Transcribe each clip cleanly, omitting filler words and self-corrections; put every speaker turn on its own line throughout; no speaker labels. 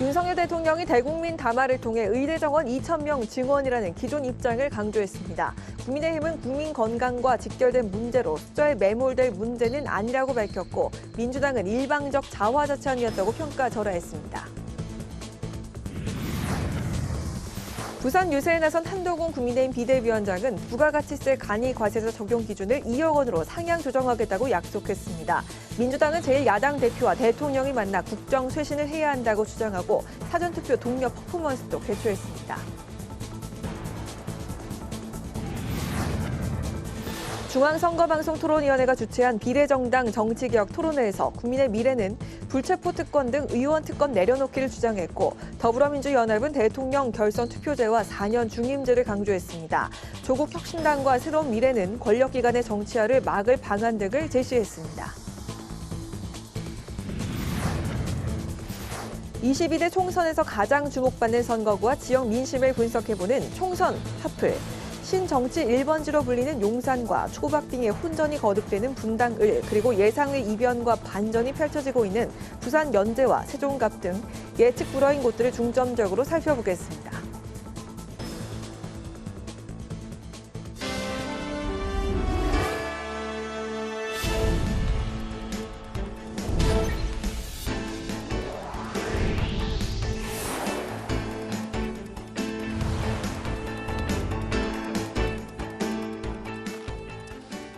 윤석열 대통령이 대국민 담화를 통해 의대 정원 2,000명 증원이라는 기존 입장을 강조했습니다. 국민의힘은 국민 건강과 직결된 문제로 숫자에 매몰될 문제는 아니라고 밝혔고, 민주당은 일방적 자화자찬이었다고 평가절하했습니다. 부산 유세에 나선 한동훈 국민의힘 비대위원장은 부가가치세 간이과세자 적용 기준을 2억 원으로 상향 조정하겠다고 약속했습니다. 민주당은 제1야당 대표와 대통령이 만나 국정 쇄신을 해야 한다고 주장하고 사전투표 독려 퍼포먼스도 개최했습니다. 중앙선거방송토론위원회가 주최한 비례정당 정치개혁 토론회에서 국민의 미래는 불체포 특권 등 의원 특권 내려놓기를 주장했고, 더불어민주연합은 대통령 결선 투표제와 4년 중임제를 강조했습니다. 조국 혁신당과 새로운 미래는 권력기관의 정치화를 막을 방안 등을 제시했습니다. 22대 총선에서 가장 주목받는 선거구와 지역 민심을 분석해보는 총선 핫플. 신정치 1번지로 불리는 용산과 초박빙의 혼전이 거듭되는 분당을, 그리고 예상의 이변과 반전이 펼쳐지고 있는 부산 연제와 세종갑 등 예측 불허인 곳들을 중점적으로 살펴보겠습니다.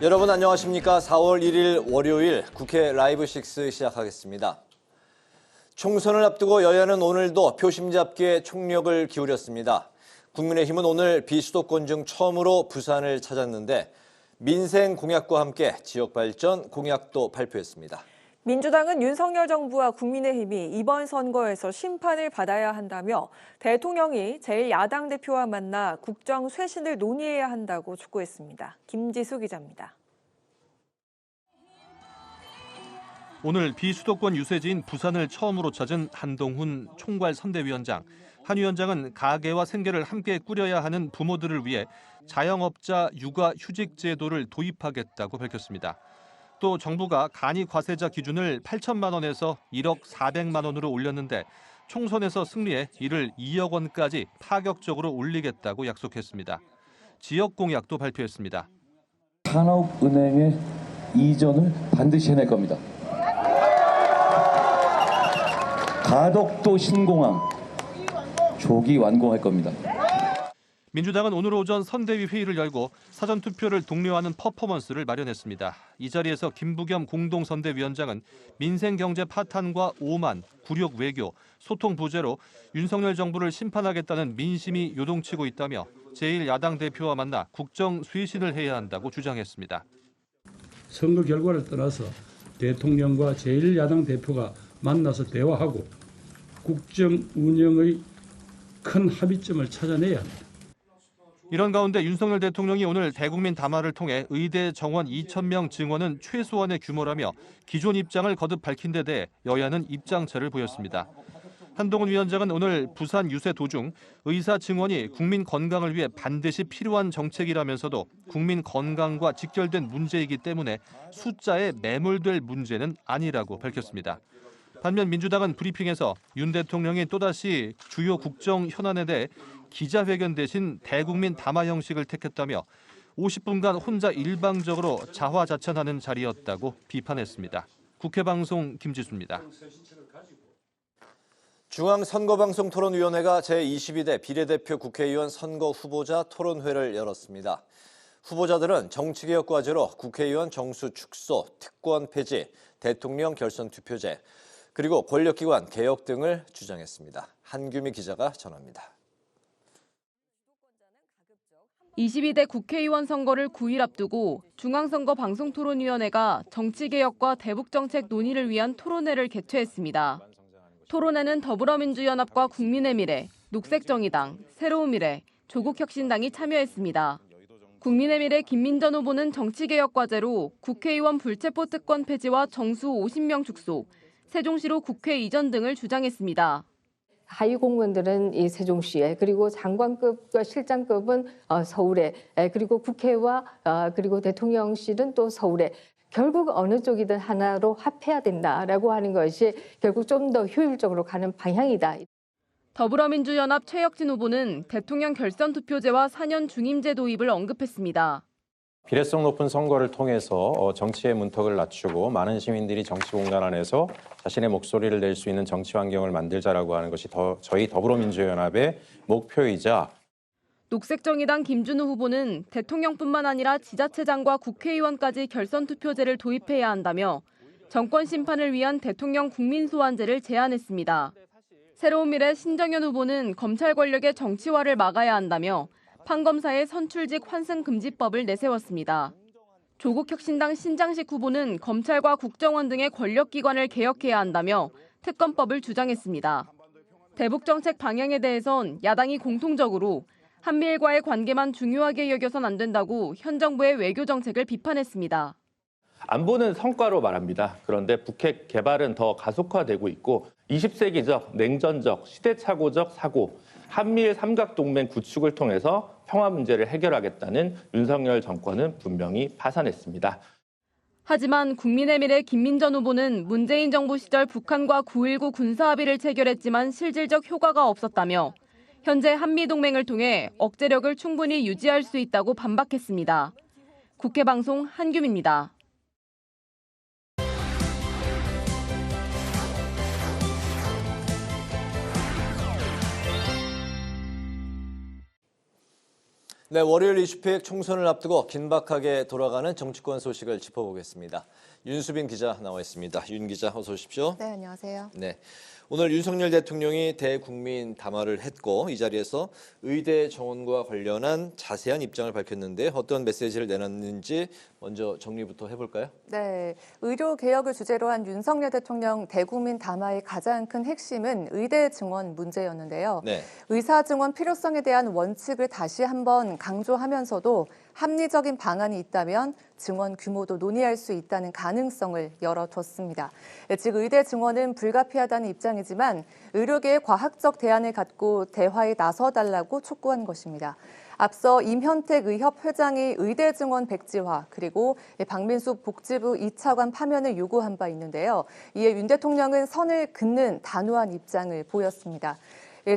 여러분 안녕하십니까? 4월 1일 월요일 국회 라이브 6 시작하겠습니다. 총선을 앞두고 여야는 오늘도 표심 잡기에 총력을 기울였습니다. 국민의힘은 오늘 비수도권 중 처음으로 부산을 찾았는데 민생 공약과 함께 지역 발전 공약도 발표했습니다.
민주당은 윤석열 정부와 국민의힘이 이번 선거에서 심판을 받아야 한다며 대통령이 제1야당 대표와 만나 국정 쇄신을 논의해야 한다고 촉구했습니다. 김지수 기자입니다.
오늘 비수도권 유세지인 부산을 처음으로 찾은 한동훈 총괄선대위원장. 한 위원장은 가계와 생계를 함께 꾸려야 하는 부모들을 위해 자영업자 육아휴직 제도를 도입하겠다고 밝혔습니다. 또 정부가 간이과세자 기준을 8천만 원에서 1억 400만 원으로 올렸는데 총선에서 승리해 이를 2억 원까지 파격적으로 올리겠다고 약속했습니다. 지역 공약도 발표했습니다.
산업은행의 이전을 반드시 해낼 겁니다. 가덕도 신공항 조기 완공할 겁니다.
민주당은 오늘 오전 선대위 회의를 열고 사전투표를 독려하는 퍼포먼스를 마련했습니다. 이 자리에서 김부겸 공동선대위원장은 민생경제 파탄과 오만, 굴욕 외교, 소통 부재로 윤석열 정부를 심판하겠다는 민심이 요동치고 있다며 제1야당 대표와 만나 국정 쇄신을 해야 한다고 주장했습니다.
선거 결과를 떠나서 대통령과 제1야당 대표가 만나서 대화하고 국정 운영의 큰 합의점을 찾아내야 합니다.
이런 가운데 윤석열 대통령이 오늘 대국민 담화를 통해 의대 정원 2,000명 증원은 최소한의 규모라며 기존 입장을 거듭 밝힌 데 대해 여야는 입장차를 보였습니다. 한동훈 위원장은 오늘 부산 유세 도중 의사 증원이 국민 건강을 위해 반드시 필요한 정책이라면서도 국민 건강과 직결된 문제이기 때문에 숫자에 매몰될 문제는 아니라고 밝혔습니다. 반면 민주당은 브리핑에서 윤 대통령이 또다시 주요 국정 현안에 대해 기자회견 대신 대국민 담화 형식을 택했다며 50분간 혼자 일방적으로 자화자찬하는 자리였다고 비판했습니다. 국회방송 김지수입니다.
중앙선거방송토론위원회가 제22대 비례대표 국회의원 선거 후보자 토론회를 열었습니다. 후보자들은 정치개혁 과제로 국회의원 정수 축소, 특권 폐지, 대통령 결선 투표제, 그리고 권력기관 개혁 등을 주장했습니다. 한규미 기자가 전합니다.
22대 국회의원 선거를 9일 앞두고 중앙선거방송토론위원회가 정치개혁과 대북정책 논의를 위한 토론회를 개최했습니다. 토론회는 더불어민주연합과 국민의 미래, 녹색정의당, 새로운 미래, 조국혁신당이 참여했습니다. 국민의 미래 김민전 후보는 정치개혁 과제로 국회의원 불체포 특권 폐지와 정수 50명 축소, 세종시로 국회 이전 등을 주장했습니다.
하위 공무원들은 이 세종시에, 그리고 장관급과 실장급은 서울에, 그리고 국회와 그리고 대통령실은 또 서울에, 결국 어느 쪽이든 하나로 합해야 된다라고 하는 것이 결국 좀 더 효율적으로 가는 방향이다.
더불어민주연합 최혁진 후보는 대통령 결선 투표제와 4년 중임제 도입을 언급했습니다.
비례성 높은 선거를 통해서 정치의 문턱을 낮추고 많은 시민들이 정치 공간 안에서 자신의 목소리를 낼 수 있는 정치 환경을 만들자라고 하는 것이 저희 더불어민주연합의 목표이자
녹색정의당 김준우 후보는 대통령뿐만 아니라 지자체장과 국회의원까지 결선 투표제를 도입해야 한다며 정권 심판을 위한 대통령 국민소환제를 제안했습니다. 새로운 미래 신정현 후보는 검찰 권력의 정치화를 막아야 한다며 판검사의 선출직 환승금지법을 내세웠습니다. 조국혁신당 신장식 후보는 검찰과 국정원 등의 권력기관을 개혁해야 한다며 특검법을 주장했습니다. 대북정책 방향에 대해선 야당이 공통적으로 한미일과의 관계만 중요하게 여겨선 안 된다고 현 정부의 외교정책을 비판했습니다.
안보는 성과로 말합니다. 그런데 북핵 개발은 더 가속화되고 있고 20세기적, 냉전적, 시대착오적 사고, 한미일 삼각동맹 구축을 통해서 평화 문제를 해결하겠다는 윤석열 정권은 분명히 파산했습니다.
하지만 국민의미래 김민전 후보는 문재인 정부 시절 북한과 9.19 군사합의를 체결했지만 실질적 효과가 없었다며 현재 한미동맹을 통해 억제력을 충분히 유지할 수 있다고 반박했습니다. 국회방송 한규미입니다.
네, 월요일 이슈팩 총선을 앞두고 긴박하게 돌아가는 정치권 소식을 짚어보겠습니다. 윤수빈 기자 나와 있습니다. 윤 기자 어서 오십시오.
네, 안녕하세요.
네, 오늘 윤석열 대통령이 대국민 담화를 했고 이 자리에서 의대 정원과 관련한 자세한 입장을 밝혔는데 어떤 메시지를 내놨는지 먼저 정리부터 해볼까요?
네, 의료 개혁을 주제로 한 윤석열 대통령 대국민 담화의 가장 큰 핵심은 의대 증원 문제였는데요.
네.
의사 증원 필요성에 대한 원칙을 다시 한번 강조하면서도 합리적인 방안이 있다면 증원 규모도 논의할 수 있다는 가능성을 열어뒀습니다. 즉 의대 증원은 불가피하다는 입장이지만 의료계의 과학적 대안을 갖고 대화에 나서달라고 촉구한 것입니다. 앞서 임현택 의협 회장이 의대 증원 백지화 그리고 박민숙 복지부 2차관 파면을 요구한 바 있는데요. 이에 윤 대통령은 선을 긋는 단호한 입장을 보였습니다.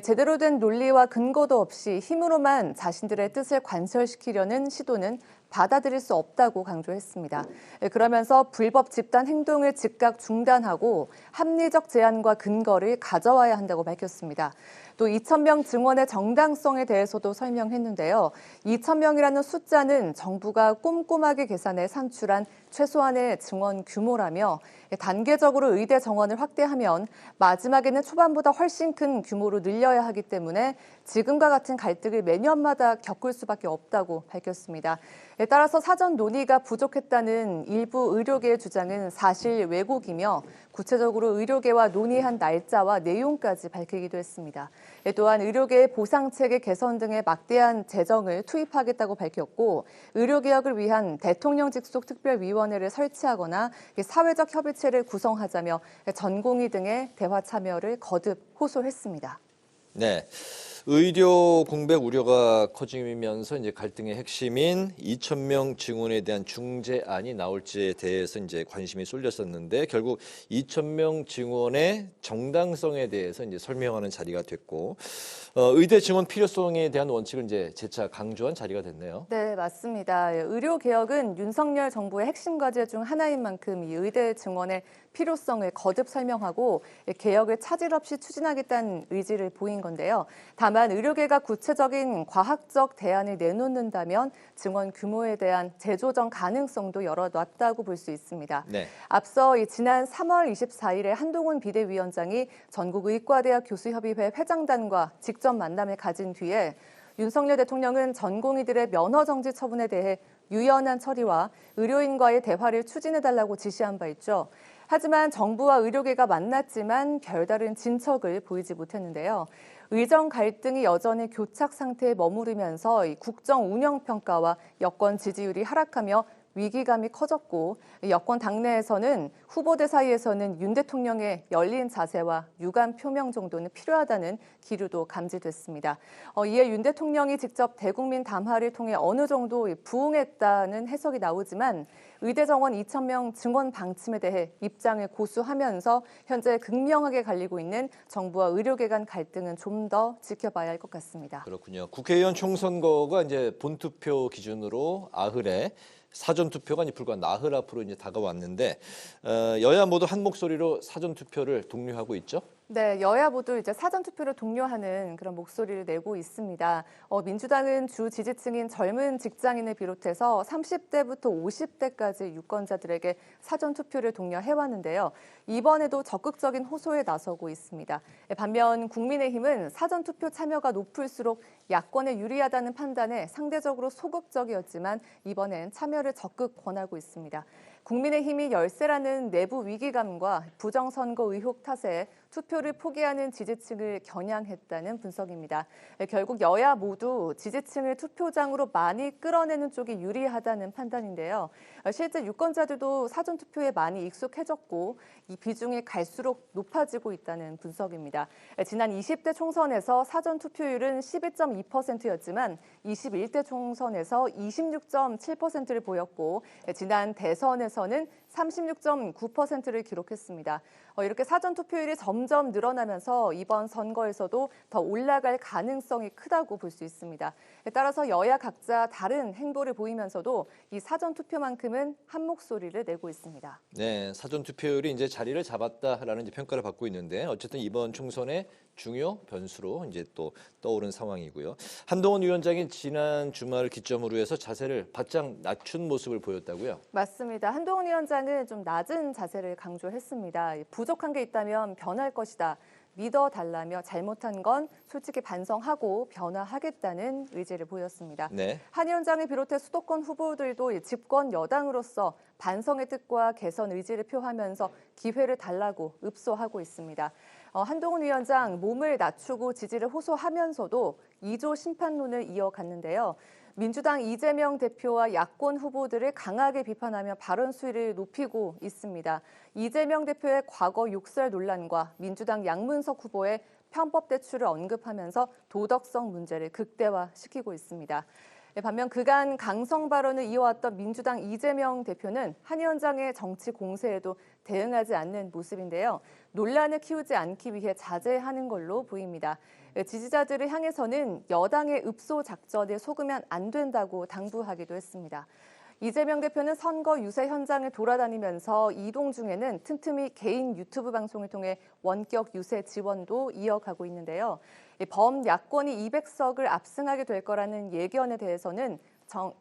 제대로 된 논리와 근거도 없이 힘으로만 자신들의 뜻을 관철시키려는 시도는 받아들일 수 없다고 강조했습니다. 그러면서 불법 집단 행동을 즉각 중단하고 합리적 제안과 근거를 가져와야 한다고 밝혔습니다. 또 2,000명 증원의 정당성에 대해서도 설명했는데요. 2,000명이라는 숫자는 정부가 꼼꼼하게 계산해 산출한 최소한의 증원 규모라며 단계적으로 의대 정원을 확대하면 마지막에는 초반보다 훨씬 큰 규모로 늘려야 하기 때문에 지금과 같은 갈등을 매년마다 겪을 수밖에 없다고 밝혔습니다. 따라서 사전 논의가 부족했다는 일부 의료계의 주장은 사실 왜곡이며 구체적으로 의료계와 논의한 날짜와 내용까지 밝히기도 했습니다. 또한 의료계의 보상체계 개선 등의 막대한 재정을 투입하겠다고 밝혔고 의료개혁을 위한 대통령 직속 특별위원회를 설치하거나 사회적 협의체를 구성하자며 전공의 등의 대화 참여를 거듭 호소했습니다.
네. 의료 공백 우려가 커지면서 이제 갈등의 핵심인 2,000명 증원에 대한 중재안이 나올지에 대해서 이제 관심이 쏠렸었는데 결국 2,000명 증원의 정당성에 대해서 이제 설명하는 자리가 됐고 의대 증원 필요성에 대한 원칙을 이제 재차 강조한 자리가 됐네요.
네, 맞습니다. 의료 개혁은 윤석열 정부의 핵심 과제 중 하나인 만큼 이 의대 증원의 필요성을 거듭 설명하고 개혁을 차질 없이 추진하겠다는 의지를 보인 건데요. 다만 의료계가 구체적인 과학적 대안을 내놓는다면 증원 규모에 대한 재조정 가능성도 열어놨다고 볼 수 있습니다.
네.
앞서 지난 3월 24일에 한동훈 비대위원장이 전국의과대학 교수협의회 회장단과 직접 만남을 가진 뒤에 윤석열 대통령은 전공의들의 면허 정지 처분에 대해 유연한 처리와 의료인과의 대화를 추진해달라고 지시한 바 있죠. 하지만 정부와 의료계가 만났지만 별다른 진척을 보이지 못했는데요. 의정 갈등이 여전히 교착 상태에 머무르면서 국정 운영 평가와 여권 지지율이 하락하며 위기감이 커졌고 여권 당내에서는 후보들 사이에서는 윤 대통령의 열린 자세와 유감 표명 정도는 필요하다는 기류도 감지됐습니다. 이에 윤 대통령이 직접 대국민 담화를 통해 어느 정도 부응했다는 해석이 나오지만 의대 정원 2,000명 증원 방침에 대해 입장을 고수하면서 현재 극명하게 갈리고 있는 정부와 의료계 간 갈등은 좀 더 지켜봐야 할 것 같습니다.
그렇군요. 국회의원 총선거가 이제 본투표 기준으로 아흘에 사전 투표가 불과 나흘 앞으로 이제 다가왔는데 여야 모두 한 목소리로 사전 투표를 독려하고 있죠.
네, 여야 모두 이제 사전 투표를 독려하는 그런 목소리를 내고 있습니다. 민주당은 주 지지층인 젊은 직장인을 비롯해서 30대부터 50대까지 유권자들에게 사전 투표를 독려해왔는데요. 이번에도 적극적인 호소에 나서고 있습니다. 반면 국민의힘은 사전 투표 참여가 높을수록 야권에 유리하다는 판단에 상대적으로 소극적이었지만 이번엔 참여를 적극 권하고 있습니다. 국민의힘이 열세라는 내부 위기감과 부정선거 의혹 탓에 투표를 포기하는 지지층을 겨냥했다는 분석입니다. 결국 여야 모두 지지층을 투표장으로 많이 끌어내는 쪽이 유리하다는 판단인데요. 실제 유권자들도 사전투표에 많이 익숙해졌고 이 비중이 갈수록 높아지고 있다는 분석입니다. 지난 20대 총선에서 사전투표율은 12.2%였지만 21대 총선에서 26.7%를 보였고 지난 대선에서는 36.9%를 기록했습니다. 이렇게 사전투표율이 점점 늘어나면서 이번 선거에서도 더 올라갈 가능성이 크다고 볼 수 있습니다. 따라서 여야 각자 다른 행보를 보이면서도 이 사전투표만큼은 한 목소리를 내고 있습니다.
네, 사전투표율이 이제 자리를 잡았다라는 이제 평가를 받고 있는데 어쨌든 이번 총선의 중요 변수로 이제 또 떠오른 상황이고요. 한동훈 위원장이 지난 주말을 기점으로 해서 자세를 바짝 낮춘 모습을 보였다고요?
맞습니다. 한동훈 위원장은 좀 낮은 자세를 강조했습니다. 부족한 게 있다면 변할 것이다. 믿어달라며 잘못한 건 솔직히 반성하고 변화하겠다는 의지를 보였습니다.
네.
한 위원장을 비롯해 수도권 후보들도 집권 여당으로서 반성의 뜻과 개선 의지를 표하면서 기회를 달라고 읍소하고 있습니다. 한동훈 위원장 몸을 낮추고 지지를 호소하면서도 2조 심판론을 이어갔는데요. 민주당 이재명 대표와 야권 후보들을 강하게 비판하며 발언 수위를 높이고 있습니다. 이재명 대표의 과거 욕설 논란과 민주당 양문석 후보의 편법 대출을 언급하면서 도덕성 문제를 극대화시키고 있습니다. 반면 그간 강성 발언을 이어왔던 민주당 이재명 대표는 한 위원장의 정치 공세에도 대응하지 않는 모습인데요. 논란을 키우지 않기 위해 자제하는 걸로 보입니다. 지지자들을 향해서는 여당의 읍소 작전에 속으면 안 된다고 당부하기도 했습니다. 이재명 대표는 선거 유세 현장을 돌아다니면서 이동 중에는 틈틈이 개인 유튜브 방송을 통해 원격 유세 지원도 이어가고 있는데요. 범야권이 200석을 압승하게 될 거라는 예견에 대해서는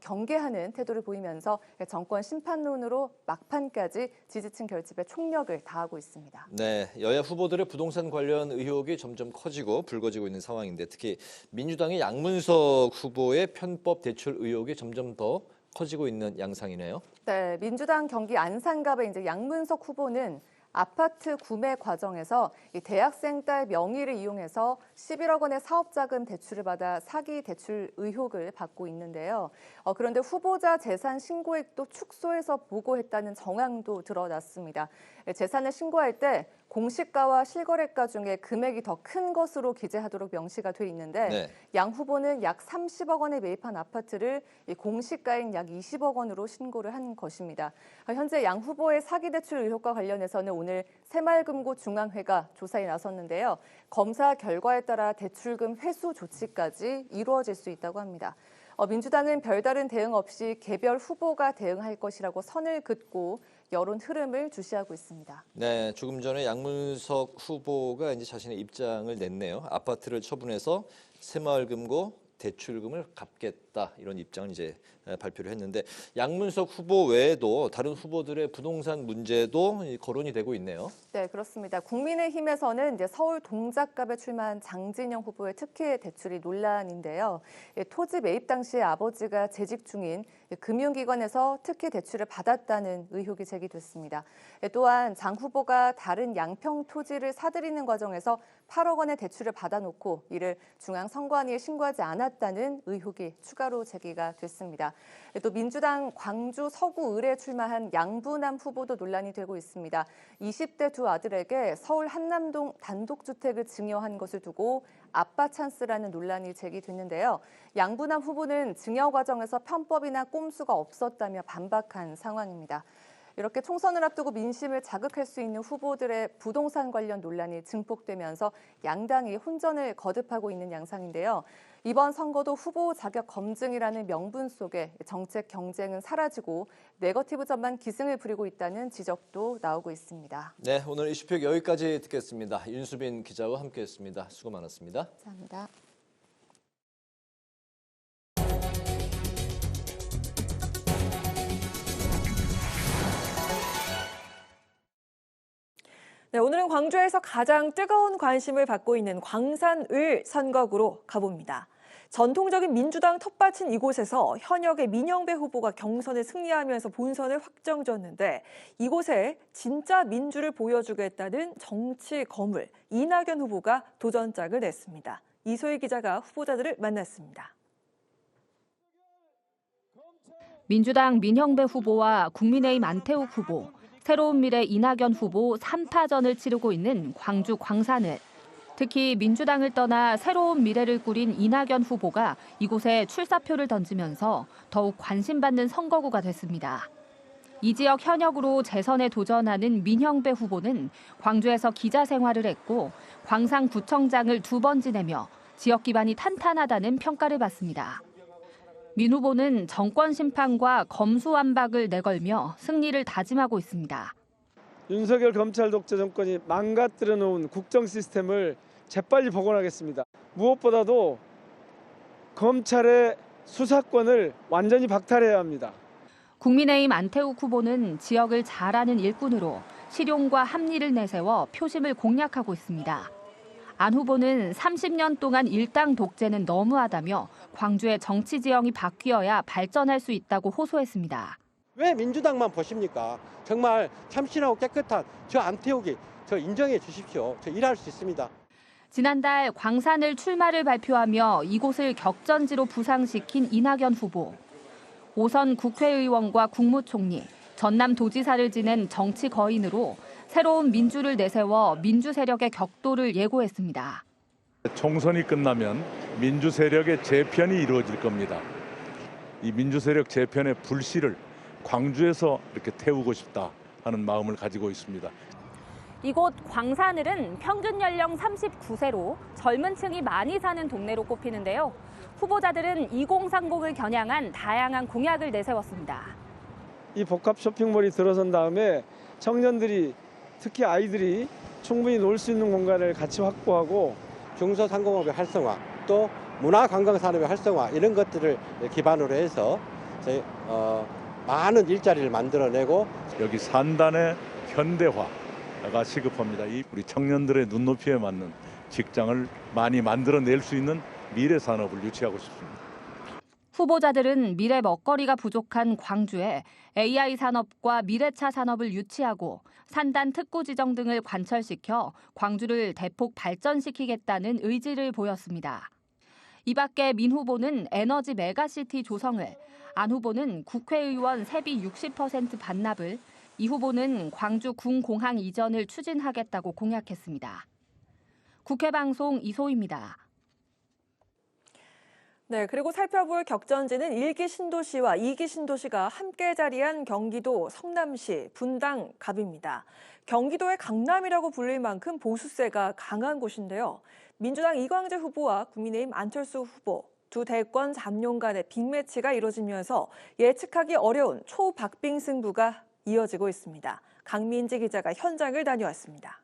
경계하는 태도를 보이면서 정권 심판론으로 막판까지 지지층 결집에 총력을 다하고 있습니다.
네, 여야 후보들의 부동산 관련 의혹이 점점 커지고 불거지고 있는 상황인데 특히 민주당의 양문석 후보의 편법 대출 의혹이 점점 더 커지고 있는 양상이네요.
네, 민주당 경기 안산갑의 이제 양문석 후보는 아파트 구매 과정에서 이 대학생 딸 명의를 이용해서 11억 원의 사업자금 대출을 받아 사기 대출 의혹을 받고 있는데요. 그런데 후보자 재산 신고액도 축소해서 보고했다는 정황도 드러났습니다. 재산을 신고할 때 공시가와 실거래가 중에 금액이 더 큰 것으로 기재하도록 명시가 돼 있는데
네.
양 후보는 약 30억 원에 매입한 아파트를 공시가인 약 20억 원으로 신고를 한 것입니다. 현재 양 후보의 사기 대출 의혹과 관련해서는 오늘 새마을금고 중앙회가 조사에 나섰는데요. 검사 결과에 따라 대출금 회수 조치까지 이루어질 수 있다고 합니다. 민주당은 별다른 대응 없이 개별 후보가 대응할 것이라고 선을 긋고 여론 흐름을 주시하고 있습니다.
네, 조금 전에 양문석 후보가 이제 자신의 입장을 냈네요. 아파트를 처분해서 새마을금고 대출금을 갚겠다 이런 입장을 이제 발표를 했는데 양문석 후보 외에도 다른 후보들의 부동산 문제도 거론이 되고 있네요.
네, 그렇습니다. 국민의힘에서는 이제 서울 동작갑에 출마한 장진영 후보의 특혜 대출이 논란인데요. 토지 매입 당시 아버지가 재직 중인 금융기관에서 특혜 대출을 받았다는 의혹이 제기됐습니다. 또한 장 후보가 다른 양평 토지를 사들이는 과정에서 8억 원의 대출을 받아놓고 이를 중앙선관위에 신고하지 않았다는 의혹이 추가 성과로 제기가 됐습니다. 또 민주당 광주 서구 을에 출마한 양부남 후보도 논란이 되고 있습니다. 20대 두 아들에게 서울 한남동 단독주택을 증여한 것을 두고 아빠 찬스라는 논란이 제기됐는데요. 양부남 후보는 증여 과정에서 편법이나 꼼수가 없었다며 반박한 상황입니다. 이렇게 총선을 앞두고 민심을 자극할 수 있는 후보들의 부동산 관련 논란이 증폭되면서 양당이 혼전을 거듭하고 있는 양상인데요. 이번 선거도 후보 자격 검증이라는 명분 속에 정책 경쟁은 사라지고 네거티브 전만 기승을 부리고 있다는 지적도 나오고 있습니다.
네, 오늘 이슈픽 여기까지 듣겠습니다. 윤수빈 기자와 함께했습니다. 수고 많았습니다.
감사합니다.
네, 오늘은 광주에서 가장 뜨거운 관심을 받고 있는 광산을 선거구로 가봅니다. 전통적인 민주당 텃밭인 이곳에서 현역의 민영배 후보가 경선에 승리하면서 본선을 확정졌는데 이곳에 진짜 민주를 보여주겠다는 정치 거물 이낙연 후보가 도전장을 냈습니다. 이소희 기자가 후보자들을 만났습니다.
민주당 민영배 후보와 국민의힘 안태욱 후보, 새로운 미래 이낙연 후보 3파전을 치르고 있는 광주 광산을. 특히 민주당을 떠나 새로운 미래를 꾸린 이낙연 후보가 이곳에 출사표를 던지면서 더욱 관심받는 선거구가 됐습니다. 이 지역 현역으로 재선에 도전하는 민영배 후보는 광주에서 기자 생활을 했고 광산구청장을 2번 지내며 지역 기반이 탄탄하다는 평가를 받습니다. 민 후보는 정권 심판과 검수완박을 내걸며 승리를 다짐하고 있습니다.
윤석열 검찰 독재 정권이 망가뜨려 놓은 국정 시스템을 재빨리 복원하겠습니다. 무엇보다도 검찰의 수사권을 완전히 박탈해야 합니다.
국민의힘 안태욱 후보는 지역을 잘 아는 일꾼으로 실용과 합리를 내세워 표심을 공략하고 있습니다. 안 후보는 30년 동안 일당 독재는 너무하다며 광주의 정치 지형이 바뀌어야 발전할 수 있다고 호소했습니다.
왜 민주당만 보십니까? 정말 참신하고 깨끗한 저 안태욱이 저 인정해 주십시오. 저 일할 수 있습니다.
지난달 광산을 출마를 발표하며 이곳을 격전지로 부상시킨 이낙연 후보. 5선 국회의원과 국무총리, 전남도지사를 지낸 정치 거인으로 새로운 민주를 내세워 민주 세력의 격돌을 예고했습니다.
총선이 끝나면 민주 세력의 재편이 이루어질 겁니다. 이 민주 세력 재편의 불씨를 광주에서 이렇게 태우고 싶다 하는 마음을 가지고 있습니다.
이곳 광산을은 평균 연령 39세로 젊은 층이 많이 사는 동네로 꼽히는데요. 후보자들은 2030을 겨냥한 다양한 공약을 내세웠습니다.
이 복합 쇼핑몰이 들어선 다음에 청년들이 특히 아이들이 충분히 놀 수 있는 공간을 같이 확보하고
중소상공업의 활성화 또 문화관광산업의 활성화 이런 것들을 기반으로 해서 많은 일자리를 만들어내고
여기 산단의 현대화가 시급합니다. 우리 청년들의 눈높이에 맞는 직장을 많이 만들어낼 수 있는 미래 산업을 유치하고 싶습니다.
후보자들은 미래 먹거리가 부족한 광주에 AI 산업과 미래차 산업을 유치하고 산단 특구 지정 등을 관철시켜 광주를 대폭 발전시키겠다는 의지를 보였습니다. 이 밖에 민 후보는 에너지 메가시티 조성을, 안 후보는 국회의원 세비 60% 반납을, 이 후보는 광주 군공항 이전을 추진하겠다고 공약했습니다. 국회방송 이소희입니다.
네, 그리고 살펴볼 격전지는 1기 신도시와 2기 신도시가 함께 자리한 경기도 성남시 분당 갑입니다. 경기도의 강남이라고 불릴 만큼 보수세가 강한 곳인데요. 민주당 이광재 후보와 국민의힘 안철수 후보, 두 대권 잠룡 간의 빅매치가 이뤄지면서 예측하기 어려운 초박빙 승부가 이어지고 있습니다. 강민지 기자가 현장을 다녀왔습니다.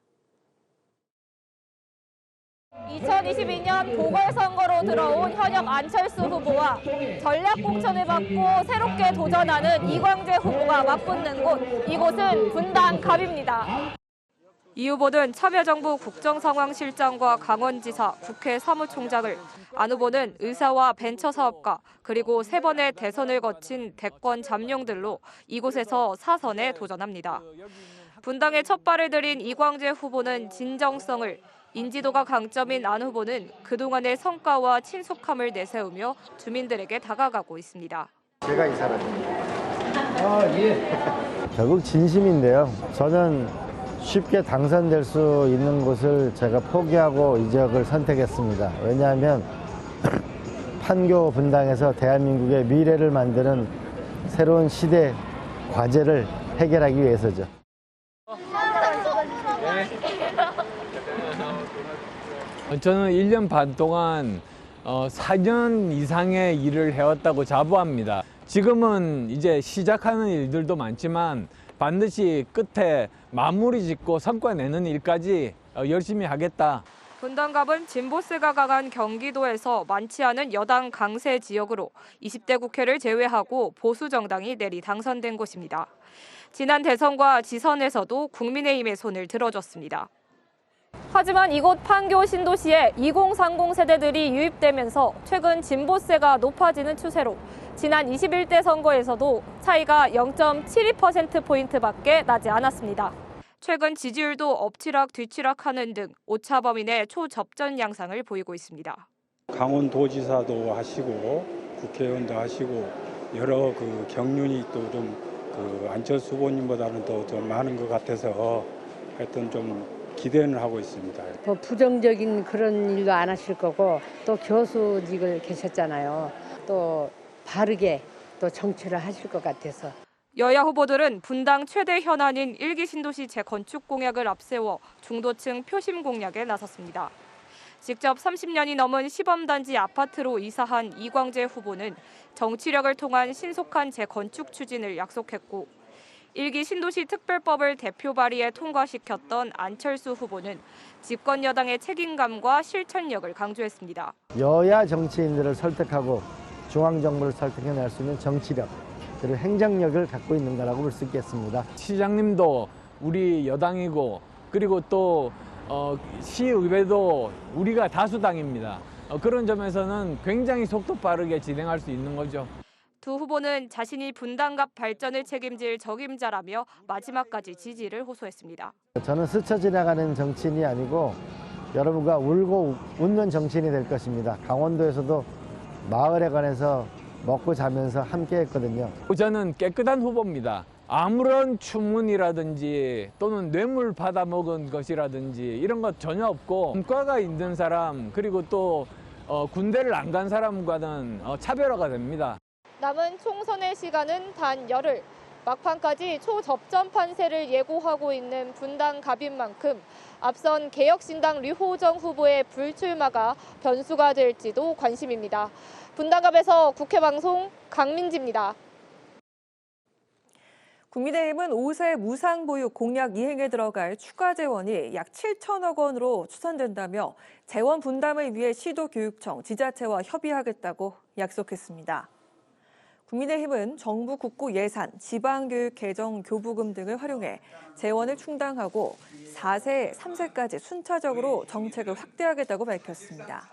2022년 보궐선거로 들어온 현역 안철수 후보와 전략 공천을 받고 새롭게 도전하는 이광재 후보가 맞붙는 곳, 이곳은 분당 갑입니다.
이 후보는 참여정부 국정상황실장과 강원지사, 국회 사무총장을, 안 후보는 의사와 벤처사업가, 그리고 3번의 대선을 거친 대권 잠룡들로 이곳에서 사선에 도전합니다. 분당에 첫 발을 들인 이광재 후보는 진정성을,
인지도가 강점인 안 후보는 그동안의 성과와 친숙함을 내세우며 주민들에게 다가가고 있습니다.
제가 이 사람입니다. 결국 진심인데요. 저는 쉽게 당선될 수 있는 곳을 제가 포기하고 이 지역을 선택했습니다. 왜냐하면 판교 분당에서 대한민국의 미래를 만드는 새로운 시대 과제를 해결하기 위해서죠.
저는 1년 반 동안 4년 이상의 일을 해왔다고 자부합니다. 지금은 이제 시작하는 일들도 많지만 반드시 끝에 마무리 짓고 성과 내는 일까지 열심히 하겠다.
분당갑은 진보세가 강한 경기도에서 많지 않은 여당 강세 지역으로 20대 국회를 제외하고 보수 정당이 내리 당선된 곳입니다. 지난 대선과 지선에서도 국민의힘의 손을 들어줬습니다. 하지만 이곳 판교 신도시에 2030 세대들이 유입되면서 최근 진보세가 높아지는 추세로 지난 21대 선거에서도 차이가 0.72%포인트밖에 나지 않았습니다. 최근 지지율도 엎치락 뒤치락하는 등 오차범인의 초접전 양상을 보이고 있습니다.
강원도지사도 하시고 국회의원도 하시고 여러 경륜이 또 좀 안철수 후보님보다는 더 좀 많은 것 같아서 하여튼 좀 기대는 하고 있습니다.
더 부정적인 그런 일도 안 하실 거고 또 교수직을 계셨잖아요. 또 바르게 또 정치를 하실 것 같아서.
여야 후보들은 분당 최대 현안인 1기 신도시 재건축 공약을 앞세워 중도층 표심 공략에 나섰습니다. 직접 30년이 넘은 시범단지 아파트로 이사한 이광재 후보는 정치력을 통한 신속한 재건축 추진을 약속했고 1기 신도시 특별법을 대표 발의해 통과시켰던 안철수 후보는 집권 여당의 책임감과 실천력을 강조했습니다.
여야 정치인들을 설득하고 중앙정부를 설득해낼 수 있는 정치력 그리고 행정력을 갖고 있는 거라고 볼 수 있겠습니다.
시장님도 우리 여당이고 그리고 또 시의회도 우리가 다수당입니다. 그런 점에서는 굉장히 속도 빠르게 진행할 수 있는 거죠.
두 후보는 자신이 분당갑 발전을 책임질 적임자라며 마지막까지 지지를 호소했습니다.
저는 스쳐 지나가는 정치인이 아니고 여러분과 울고 웃는 정치인이 될 것입니다. 강원도에서도 마을에 관해서 먹고 자면서 함께 했거든요.
저는 깨끗한 후보입니다. 아무런 추문이라든지 또는 뇌물 받아 먹은 것이라든지 이런 것 전혀 없고 성과가 있는 사람 그리고 또 군대를 안 간 사람과는 차별화가 됩니다.
남은 총선의 시간은 단 열흘. 막판까지 초접전 판세를 예고하고 있는 분당갑인 만큼 앞선 개혁신당 류호정 후보의 불출마가 변수가 될지도 관심입니다. 분당갑에서 국회방송 강민지입니다.
국민의힘은 5세 무상보육 공약 이행에 들어갈 추가 재원이 약 7천억 원으로 추산된다며 재원 분담을 위해 시도교육청, 지자체와 협의하겠다고 약속했습니다. 국민의힘은 정부 국고 예산, 지방교육 개정 교부금 등을 활용해 재원을 충당하고 4세, 3세까지 순차적으로 정책을 확대하겠다고 밝혔습니다.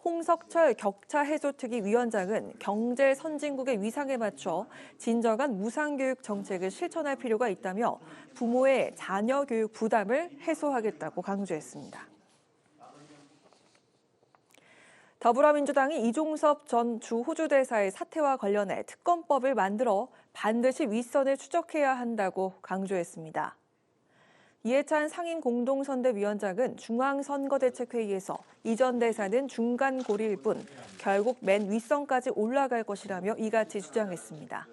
홍석철 격차해소특위 위원장은 경제 선진국의 위상에 맞춰 진정한 무상교육 정책을 실천할 필요가 있다며 부모의 자녀 교육 부담을 해소하겠다고 강조했습니다. 더불어민주당이 이종섭 전 주 호주대사의 사태와 관련해 특검법을 만들어 반드시 윗선을 추적해야 한다고 강조했습니다. 이해찬 상임공동선대위원장은 중앙선거대책회의에서 이 전 대사는 중간 고리일 뿐 결국 맨 윗선까지 올라갈 것이라며 이같이 주장했습니다.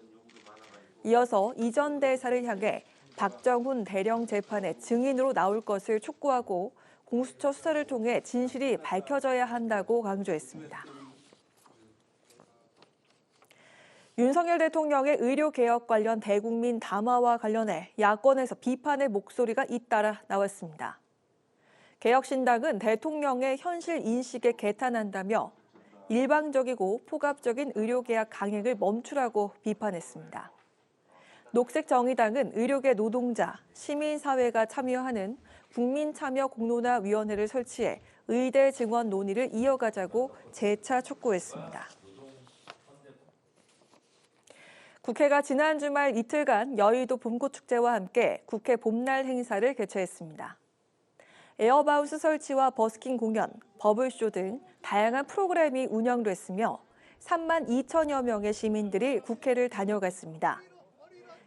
이어서 이 전 대사를 향해 박정훈 대령 재판의 증인으로 나올 것을 촉구하고 공수처 수사를 통해 진실이 밝혀져야 한다고 강조했습니다. 윤석열 대통령의 의료개혁 관련 대국민 담화와 관련해 야권에서 비판의 목소리가 잇따라 나왔습니다. 개혁신당은 대통령의 현실 인식에 개탄한다며 일방적이고 포갑적인 의료개혁 강행을 멈추라고 비판했습니다. 녹색정의당은 의료계 노동자, 시민사회가 참여하는 국민참여공론화위원회를 설치해 의대 증원 논의를 이어가자고 재차 촉구했습니다. 국회가 지난 주말 이틀간 여의도 봄꽃축제와 함께 국회 봄날 행사를 개최했습니다. 에어바우스 설치와 버스킹 공연, 버블쇼 등 다양한 프로그램이 운영됐으며 3만 2천여 명의 시민들이 국회를 다녀갔습니다.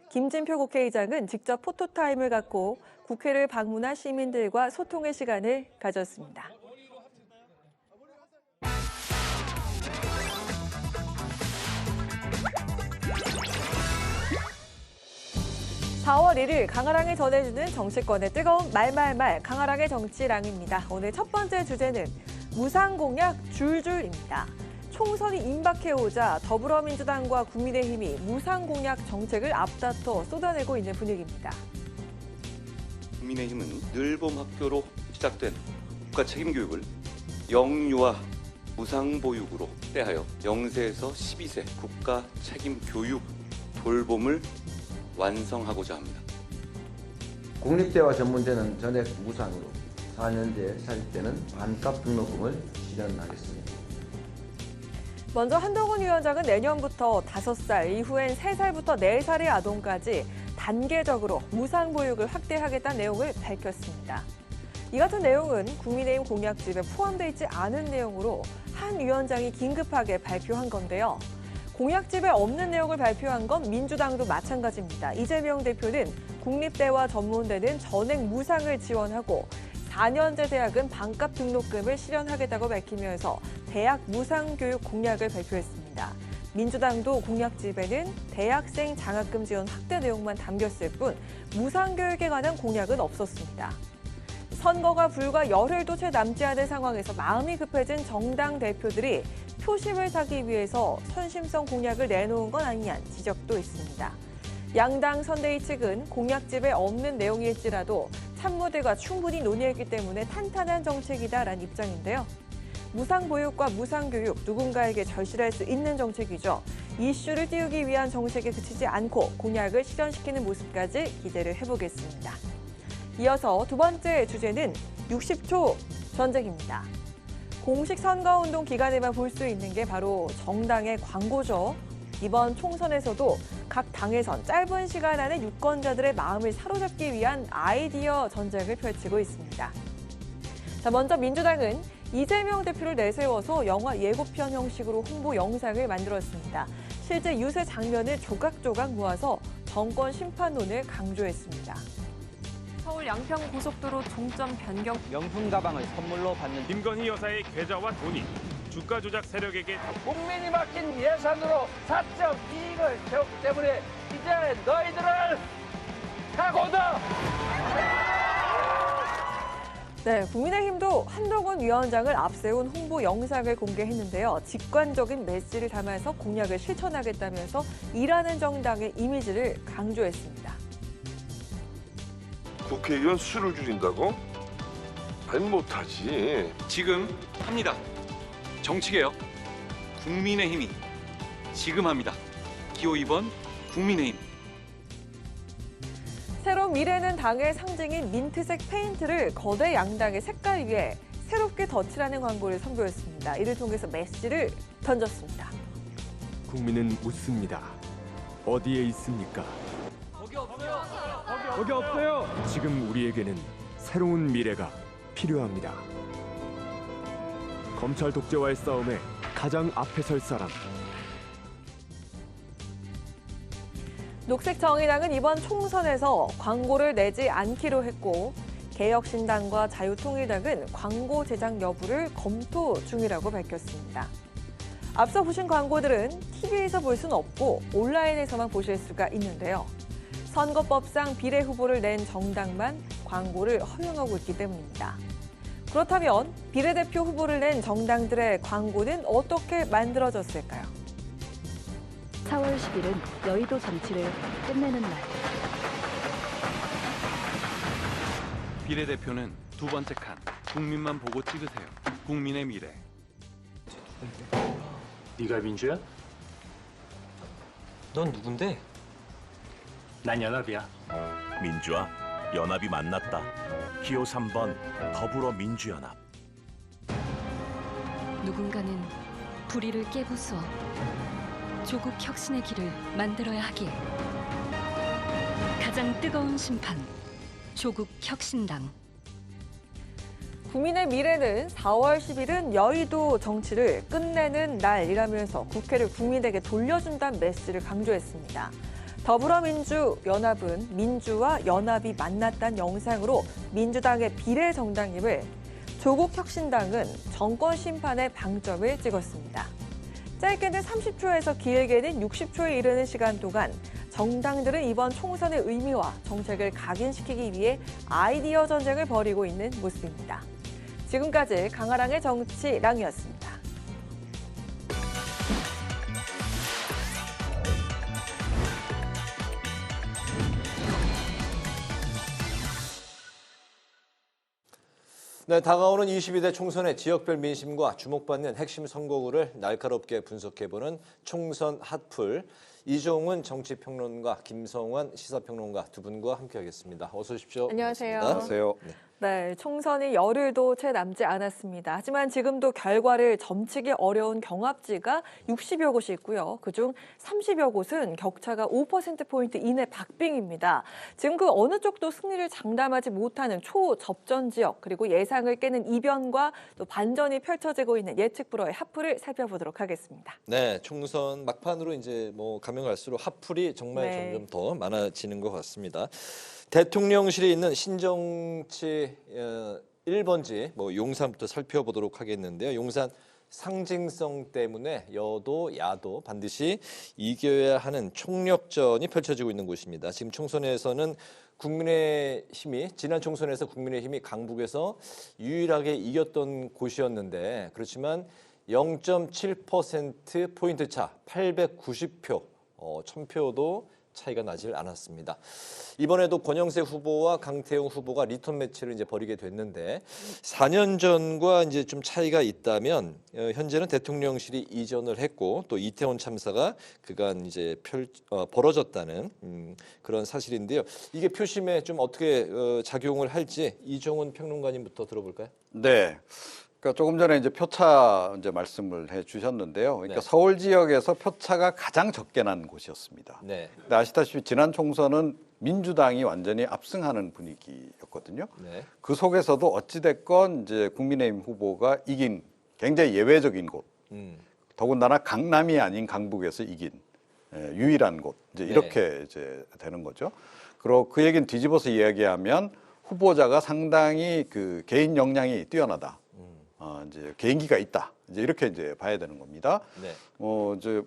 김진표 국회의장은 직접 포토타임을 갖고 국회를 방문한 시민들과 소통의 시간을 가졌습니다. 4월 1일 강아랑이 전해주는 정치권의 뜨거운 말말말 강아랑의 정치랑입니다. 오늘 첫 번째 주제는 무상공약 줄줄입니다. 총선이 임박해오자 더불어민주당과 국민의힘이 무상공약 정책을 앞다퉈 쏟아내고 있는 분위기입니다.
국민의힘은 늘봄 학교로 시작된 국가 책임 교육을 영유아 무상보육으로 떼하여 0세에서 12세 국가 책임 교육 돌봄을 완성하고자 합니다.
공립대와 전문대는 전액 무상으로 4년제 사립대는 반값 등록금을 실현하겠습니다.
먼저 한동훈 위원장은 내년부터 5살, 이후엔 3살부터 4살의 아동까지 단계적으로 무상보육을 확대하겠다는 내용을 밝혔습니다. 이 같은 내용은 국민의힘 공약집에 포함되어 있지 않은 내용으로 한 위원장이 긴급하게 발표한 건데요. 공약집에 없는 내용을 발표한 건 민주당도 마찬가지입니다. 이재명 대표는 국립대와 전문대는 전액 무상을 지원하고 4년제 대학은 반값 등록금을 실현하겠다고 밝히면서 대학 무상교육 공약을 발표했습니다. 민주당도 공약집에는 대학생 장학금 지원 확대 내용만 담겼을 뿐 무상교육에 관한 공약은 없었습니다. 선거가 불과 열흘도 채 남지 않은 상황에서 마음이 급해진 정당 대표들이 표심을 사기 위해서 선심성 공약을 내놓은 건 아니냐는 지적도 있습니다. 양당 선대위 측은 공약집에 없는 내용일지라도 참모들과 충분히 논의했기 때문에 탄탄한 정책이다라는 입장인데요. 무상보육과 무상교육, 누군가에게 절실할 수 있는 정책이죠. 이슈를 띄우기 위한 정책에 그치지 않고 공약을 실현시키는 모습까지 기대를 해보겠습니다. 이어서 두 번째 주제는 60초 전쟁입니다. 공식 선거운동 기간에만 볼 수 있는 게 바로 정당의 광고죠. 이번 총선에서도 각 당에선 짧은 시간 안에 유권자들의 마음을 사로잡기 위한 아이디어 전쟁을 펼치고 있습니다. 자, 먼저 민주당은 이재명 대표를 내세워서 영화 예고편 형식으로 홍보 영상을 만들었습니다. 실제 유세 장면을 조각조각 모아서 정권 심판론을 강조했습니다. 서울 양평 고속도로 종점 변경.
명품 가방을 선물로 받는
김건희 여사의 계좌와 돈이 주가 조작 세력에게
국민이 맡긴 예산으로 사적 이익을 세웠기 때문에 이제 너희들을 각오다.
네, 국민의힘도 한동훈 위원장을 앞세운 홍보 영상을 공개했는데요. 직관적인 메시지를 담아서 공약을 실천하겠다면서 일하는 정당의 이미지를 강조했습니다.
국회의원 수를 줄인다고? 아니 못하지.
지금 합니다. 정치개혁 국민의힘이 지금 합니다. 기호 2번 국민의힘.
새로운 미래는 당의 상징인 민트색 페인트를 거대 양당의 색깔 위에 새롭게 덧칠하는 광고를 선보였습니다. 이를 통해서 메시지를 던졌습니다.
국민은 묻습니다. 어디에 있습니까?
거기 없어요.
지금 우리에게는 새로운 미래가 필요합니다. 검찰 독재와의 싸움에 가장 앞에 설 사람.
녹색정의당은 이번 총선에서 광고를 내지 않기로 했고 개혁신당과 자유통일당은 광고 제작 여부를 검토 중이라고 밝혔습니다. 앞서 보신 광고들은 TV에서 볼 수는 없고 온라인에서만 보실 수가 있는데요. 선거법상 비례 후보를 낸 정당만 광고를 허용하고 있기 때문입니다. 그렇다면 비례대표 후보를 낸 정당들의 광고는 어떻게 만들어졌을까요?
4월 10일은 여의도 정치를 끝내는 날.
비례대표는 두 번째 칸. 국민만 보고 찍으세요. 국민의 미래.
네가 민주야?
넌 누군데?
난 연합이야.
민주와 연합이 만났다. 기호 3번 더불어민주연합.
누군가는 불의를 깨부숴 조국 혁신의 길을 만들어야 하기에 가장 뜨거운 심판, 조국 혁신당.
국민의 미래는 4월 10일은 여의도 정치를 끝내는 날이라면서 국회를 국민에게 돌려준다는 메시지를 강조했습니다. 더불어민주연합은 민주와 연합이 만났다는 영상으로 민주당의 비례정당임을, 조국혁신당은 정권 심판에 방점을 찍었습니다. 짧게는 30초에서 길게는 60초에 이르는 시간 동안 정당들은 이번 총선의 의미와 정책을 각인시키기 위해 아이디어 전쟁을 벌이고 있는 모습입니다. 지금까지 강아랑의 정치랑이었습니다.
네, 다가오는 22대 총선의 지역별 민심과 주목받는 핵심 선거구를 날카롭게 분석해보는 총선 핫풀. 이종훈 정치평론가, 김성환 시사평론가 두 분과 함께하겠습니다. 어서 오십시오.
안녕하세요.
안녕하세요.
네, 총선이 열흘도 채 남지 않았습니다. 하지만 지금도 결과를 점치기 어려운 경합지가 60여 곳이 있고요. 그중 30여 곳은 격차가 5%포인트 이내 박빙입니다. 지금 그 어느 쪽도 승리를 장담하지 못하는 초접전 지역, 그리고 예상을 깨는 이변과 또 반전이 펼쳐지고 있는 예측 불허의 핫풀을 살펴보도록 하겠습니다.
네, 총선 막판으로 이제 가면 갈수록 핫풀이 정말 점점 더 많아지는 것 같습니다. 대통령실에 있는 신정치 1번지 용산부터 살펴보도록 하겠는데요. 용산 상징성 때문에 여도 야도 반드시 이겨야 하는 총력전이 펼쳐지고 있는 곳입니다. 지금 총선에서는 국민의힘이 지난 총선에서 국민의힘이 강북에서 유일하게 이겼던 곳이었는데, 그렇지만 0.7%포인트 차 890표 1000표도 차이가 나질 않았습니다. 이번에도 권영세 후보와 강태용 후보가 리턴 매치를 이제 벌이게 됐는데, 4년 전과 이제 좀 차이가 있다면 현재는 대통령실이 이전을 했고 또 이태원 참사가 그간 이제 벌어졌다는 그런 사실인데요. 이게 표심에 좀 어떻게 작용을 할지 이종훈 평론가님부터 들어볼까요?
네. 그러니까 조금 전에 이제 표차 이제 말씀을 해주셨는데요. 그러니까 서울 지역에서 표차가 가장 적게 난 곳이었습니다.
네.
근데 아시다시피 지난 총선은 민주당이 완전히 압승하는 분위기였거든요.
네.
그 속에서도 어찌됐건 이제 국민의힘 후보가 이긴 굉장히 예외적인 곳, 더군다나 강남이 아닌 강북에서 이긴 유일한 곳, 이제 이렇게 이제 되는 거죠. 그리고 그 얘기는 뒤집어서 이야기하면 후보자가 상당히 그 개인 역량이 뛰어나다. 이제 개인기가 있다. 이제 이렇게 이제 봐야 되는 겁니다.
네.
이제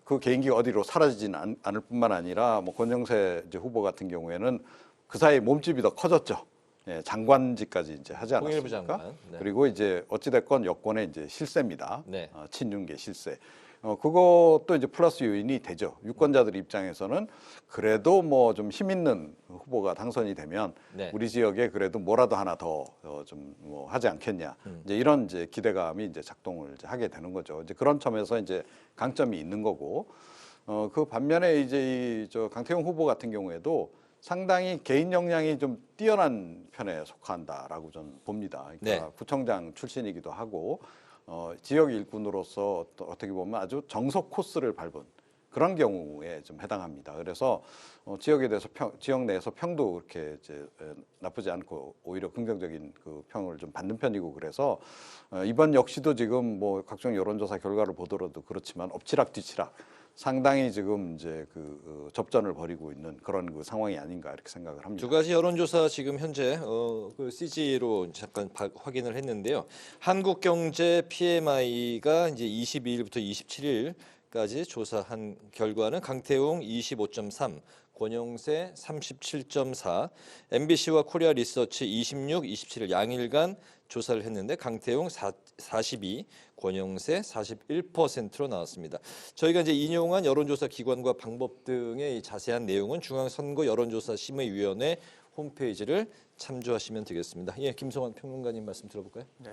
그 개인기가 어디로 사라지지는 않을 뿐만 아니라 권영세 이제 후보 같은 경우에는 그 사이 몸집이 더 커졌죠. 예, 장관직까지 이제 하지 않았습니까?
장관. 네.
그리고 이제 어찌됐건 여권의 이제 실세입니다.
네.
친윤계 실세. 그것도 이제 플러스 요인이 되죠. 유권자들 입장에서는 그래도 좀 힘 있는 후보가 당선이 되면 우리 지역에 그래도 뭐라도 하나 더 좀 하지 않겠냐. 이제 이런 이제 기대감이 이제 작동을 이제 하게 되는 거죠. 이제 그런 점에서 이제 강점이 있는 거고, 그 반면에 이제 저 강태용 후보 같은 경우에도 상당히 개인 역량이 좀 뛰어난 편에 속한다라고 저는 봅니다. 그러니까 구청장 출신이기도 하고. 지역 일꾼으로서 또 어떻게 보면 아주 정석 코스를 밟은 그런 경우에 좀 해당합니다. 그래서 지역에 대해서 지역 내에서 평도 그렇게 이제 나쁘지 않고 오히려 긍정적인 그 평을 좀 받는 편이고, 그래서 이번 역시도 지금 각종 여론조사 결과를 보더라도 그렇지만 엎치락뒤치락 상당히 지금 이제 그 접전을 벌이고 있는 그런 그 상황이 아닌가 이렇게 생각을 합니다.
두 가지 여론조사 지금 현재 그 CG로 잠깐 확인을 했는데요. 한국경제 PMI가 이제 22일부터 27일까지 조사한 결과는 강태용 25.3, 권영세 37.4, MBC와 코리아 리서치 26, 27일 양일간 조사를 했는데 강태용 42, 권영세 41%로 나왔습니다. 저희가 이제 인용한 여론조사 기관과 방법 등의 자세한 내용은 중앙선거 여론조사 심의위원회 홈페이지를 참조하시면 되겠습니다. 예, 김성환 평론가님 말씀 들어볼까요?
네,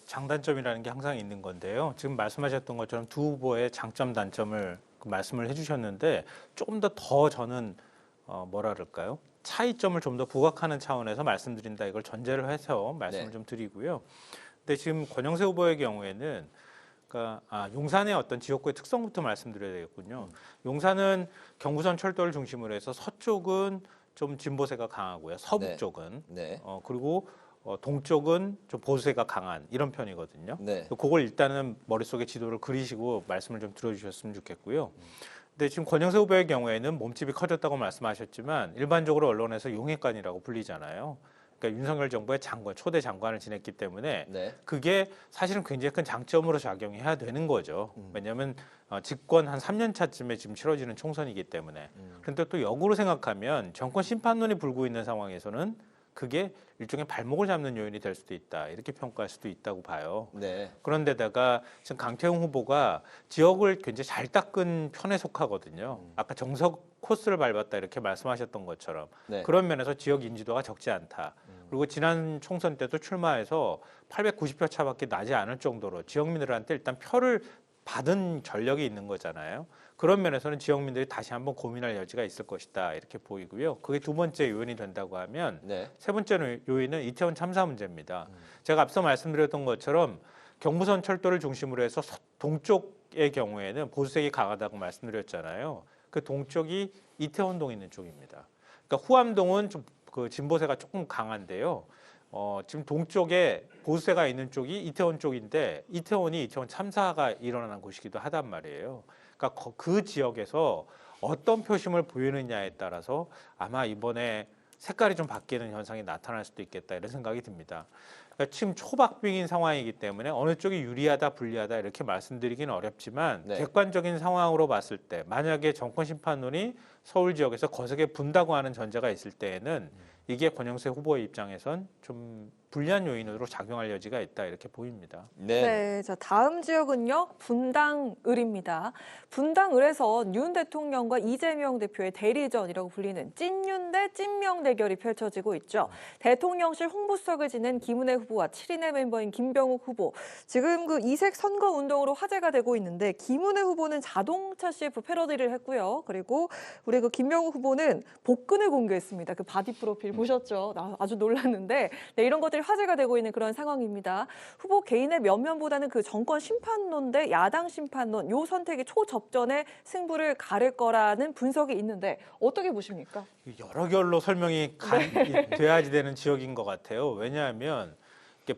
장단점이라는 게 항상 있는 건데요. 지금 말씀하셨던 것처럼 두 후보의 장점 단점을 말씀을 해주셨는데 조금 더 저는 뭐랄까요? 차이점을 좀 더 부각하는 차원에서 말씀드린다, 이걸 전제를 해서 말씀을 좀 드리고요. 근데 지금 권영세 후보의 경우에는 용산의 어떤 지역구의 특성부터 말씀드려야 되겠군요. 용산은 경부선 철도를 중심으로 해서 서쪽은 좀 진보세가 강하고요. 서북 쪽은 그리고 동쪽은 좀 보수세가 강한 이런 편이거든요.
네.
그걸 일단은 머릿속에 지도를 그리시고 말씀을 좀 들어주셨으면 좋겠고요. 근데 지금 권영세 후보의 경우에는 몸집이 커졌다고 말씀하셨지만 일반적으로 언론에서 용액관이라고 불리잖아요. 그러니까 윤석열 정부의 장관, 초대 장관을 지냈기 때문에
네.
그게 사실은 굉장히 큰 장점으로 작용해야 되는 거죠. 왜냐하면 집권 한 3년 차쯤에 지금 치러지는 총선이기 때문에. 그런데 또 역으로 생각하면 정권 심판론이 불고 있는 상황에서는 그게 일종의 발목을 잡는 요인이 될 수도 있다. 이렇게 평가할 수도 있다고 봐요.
네.
그런데다가 지금 강태웅 후보가 지역을 굉장히 잘 닦은 편에 속하거든요. 아까 정석 코스를 밟았다 이렇게 말씀하셨던 것처럼
네.
그런 면에서 지역 인지도가 적지 않다. 그리고 지난 총선 때도 출마해서 890표 차밖에 나지 않을 정도로 지역민들한테 일단 표를 받은 전력이 있는 거잖아요. 그런 면에서는 지역민들이 다시 한번 고민할 여지가 있을 것이다 이렇게 보이고요. 그게 두 번째 요인이 된다고 하면
네.
세 번째 요인은 이태원 참사 문제입니다. 제가 앞서 말씀드렸던 것처럼 경부선 철도를 중심으로 해서 동쪽의 경우에는 보수색이 강하다고 말씀드렸잖아요. 그 동쪽이 이태원동 있는 쪽입니다. 그러니까 후암동은 좀 그 진보세가 조금 강한데요. 지금 동쪽에 보수세가 있는 쪽이 이태원 쪽인데 이태원이 이태원 참사가 일어난 곳이기도 하단 말이에요. 그러니까 그 지역에서 어떤 표심을 보이느냐에 따라서 아마 이번에 색깔이 좀 바뀌는 현상이 나타날 수도 있겠다 이런 생각이 듭니다. 그러니까 지금 초박빙인 상황이기 때문에 어느 쪽이 유리하다 불리하다 이렇게 말씀드리기는 어렵지만
네.
객관적인 상황으로 봤을 때 만약에 정권 심판론이 서울 지역에서 거세게 분다고 하는 전제가 있을 때에는 이게 권영세 후보의 입장에선 좀 불리한 요인으로 작용할 여지가 있다 이렇게 보입니다.
네, 자 다음 지역은요 분당을입니다. 분당을에서 윤 대통령과 이재명 대표의 대리전이라고 불리는 찐윤 대 찐명 대결이 펼쳐지고 있죠. 대통령실 홍보수석을 지낸 김은혜 후보와 7인의 멤버인 김병욱 후보. 지금 그 이색 선거 운동으로 화제가 되고 있는데 김은혜 후보는 자동차 CF 패러디를 했고요. 그리고 우리 그 김병욱 후보는 복근을 공개했습니다. 그 바디 프로필 보셨죠? 나 아주 놀랐는데 네, 이런 것들이 화제가 되고 있는 그런 상황입니다. 후보 개인의 면면보다는 그 정권 심판론 대 야당 심판론 요 선택이 초접전의 승부를 가를 거라는 분석이 있는데 어떻게 보십니까?
여러 결로 설명이 돼야지 되는 지역인 것 같아요. 왜냐하면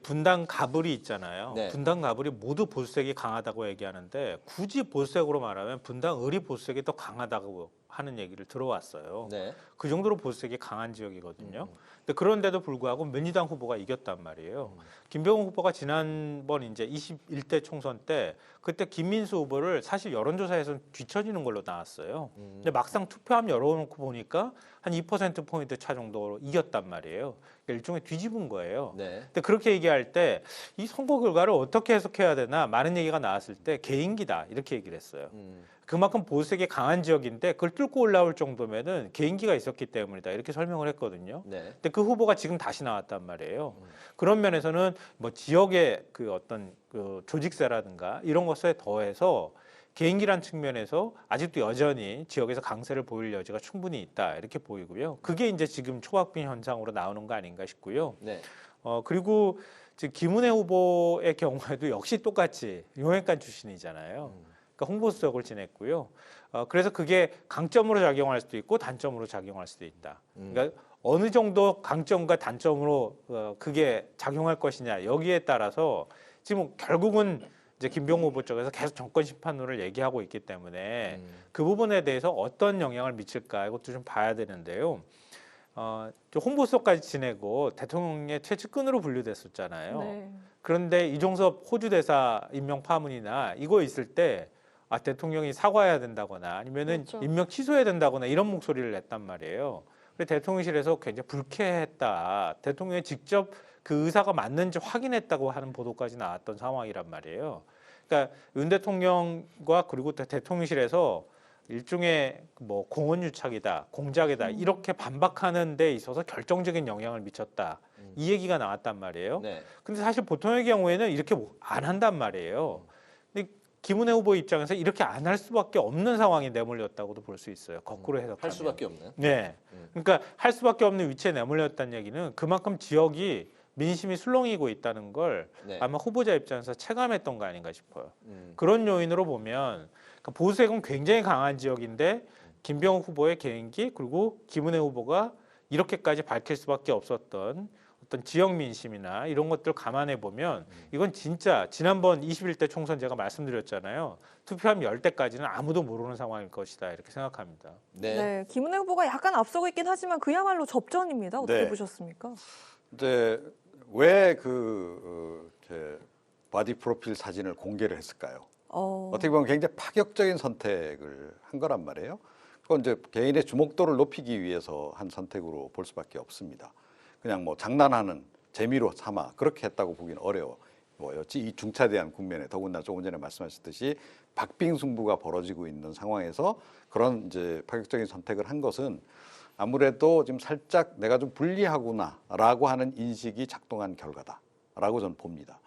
분당 가불이 있잖아요.
네.
분당 가불이 모두 보수색이 강하다고 얘기하는데 굳이 보수색으로 말하면 분당 을이 보수색이 더 강하다고 하는 얘기를 들어왔어요.
네.
그 정도로 보수색이 강한 지역이거든요. 근데 그런데도 불구하고 민주당 후보가 이겼단 말이에요. 김병욱 후보가 지난번 이제 21대 총선 때 그때 김민수 후보를 사실 여론조사에서는 뒤처지는 걸로 나왔어요. 근데 막상 투표함 열어놓고 보니까 한 2%포인트 차 정도로 이겼단 말이에요. 그러니까 일종의 뒤집은 거예요.
네.
근데 그렇게 얘기할 때 이 선거 결과를 어떻게 해석해야 되나 많은 얘기가 나왔을 때 개인기다 이렇게 얘기를 했어요. 그만큼 보수색이 강한 지역인데 그걸 뚫고 올라올 정도면은 개인기가 있었기 때문이다 이렇게 설명을 했거든요.
네.
근데 그 후보가 지금 다시 나왔단 말이에요. 그런 면에서는 뭐 지역의 그 어떤 그 조직세라든가 이런 것에 더해서 개인기란 측면에서 아직도 여전히 지역에서 강세를 보일 여지가 충분히 있다 이렇게 보이고요. 그게 이제 지금 초박빙 현상으로 나오는 거 아닌가 싶고요.
네.
그리고 지금 김은혜 후보의 경우에도 역시 똑같이 용액관 출신이잖아요. 그러니까 홍보수석을 지냈고요. 그래서 그게 강점으로 작용할 수도 있고 단점으로 작용할 수도 있다. 그러니까 어느 정도 강점과 단점으로 그게 작용할 것이냐 여기에 따라서 지금 결국은 이제 김병욱 후보 쪽에서 계속 정권 심판론을 얘기하고 있기 때문에 그 부분에 대해서 어떤 영향을 미칠까 이것도 좀 봐야 되는데요. 홍보수석까지 지내고 대통령의 최측근으로 분류됐었잖아요.
네.
그런데 이종섭 호주 대사 임명 파문이나 이거 있을 때 대통령이 사과해야 된다거나 아니면은
그렇죠.
임명 취소해야 된다거나 이런 목소리를 냈단 말이에요. 그래서 대통령실에서 굉장히 불쾌했다. 대통령이 직접 그 의사가 맞는지 확인했다고 하는 보도까지 나왔던 상황이란 말이에요. 그러니까 윤 대통령과 그리고 대통령실에서 일종의 뭐 공언유착이다, 공작이다 이렇게 반박하는 데 있어서 결정적인 영향을 미쳤다. 이 얘기가 나왔단 말이에요.
네.
근데 사실 보통의 경우에는 이렇게 안 한단 말이에요. 근데 김은혜 후보 입장에서 이렇게 안 할 수밖에 없는 상황이 내몰렸다고도 볼 수 있어요. 거꾸로 해석하면.
할 수밖에 없는.
네. 그러니까 할 수밖에 없는 위치에 내몰렸다는 얘기는 그만큼 지역이 민심이 술렁이고 있다는 걸
네.
아마 후보자 입장에서 체감했던 거 아닌가 싶어요. 그런 요인으로 보면 그러니까 보수색은 굉장히 강한 지역인데 김병욱 후보의 개인기 그리고 김은혜 후보가 이렇게까지 밝힐 수밖에 없었던 어떤 지역 민심이나 이런 것들 감안해 보면 이건 진짜 지난번 21대 총선 제가 말씀드렸잖아요. 투표함 10대까지는 아무도 모르는 상황일 것이다 이렇게 생각합니다.
네, 김은혜 후보가 약간 앞서고 있긴 하지만 그야말로 접전입니다. 어떻게
네.
보셨습니까?
이제 왜 제 바디 프로필 사진을 공개를 했을까요? 어떻게 보면 굉장히 파격적인 선택을 한 거란 말이에요. 그건 이제 개인의 주목도를 높이기 위해서 한 선택으로 볼 수밖에 없습니다. 그냥 뭐 장난하는 재미로 삼아 그렇게 했다고 보기는 어려워. 뭐였지 이 중차대한 국면에 더군다나 조금 전에 말씀하셨듯이 박빙승부가 벌어지고 있는 상황에서 그런 이제 파격적인 선택을 한 것은 아무래도 지금 살짝 내가 좀 불리하구나라고 하는 인식이 작동한 결과다라고 저는 봅니다.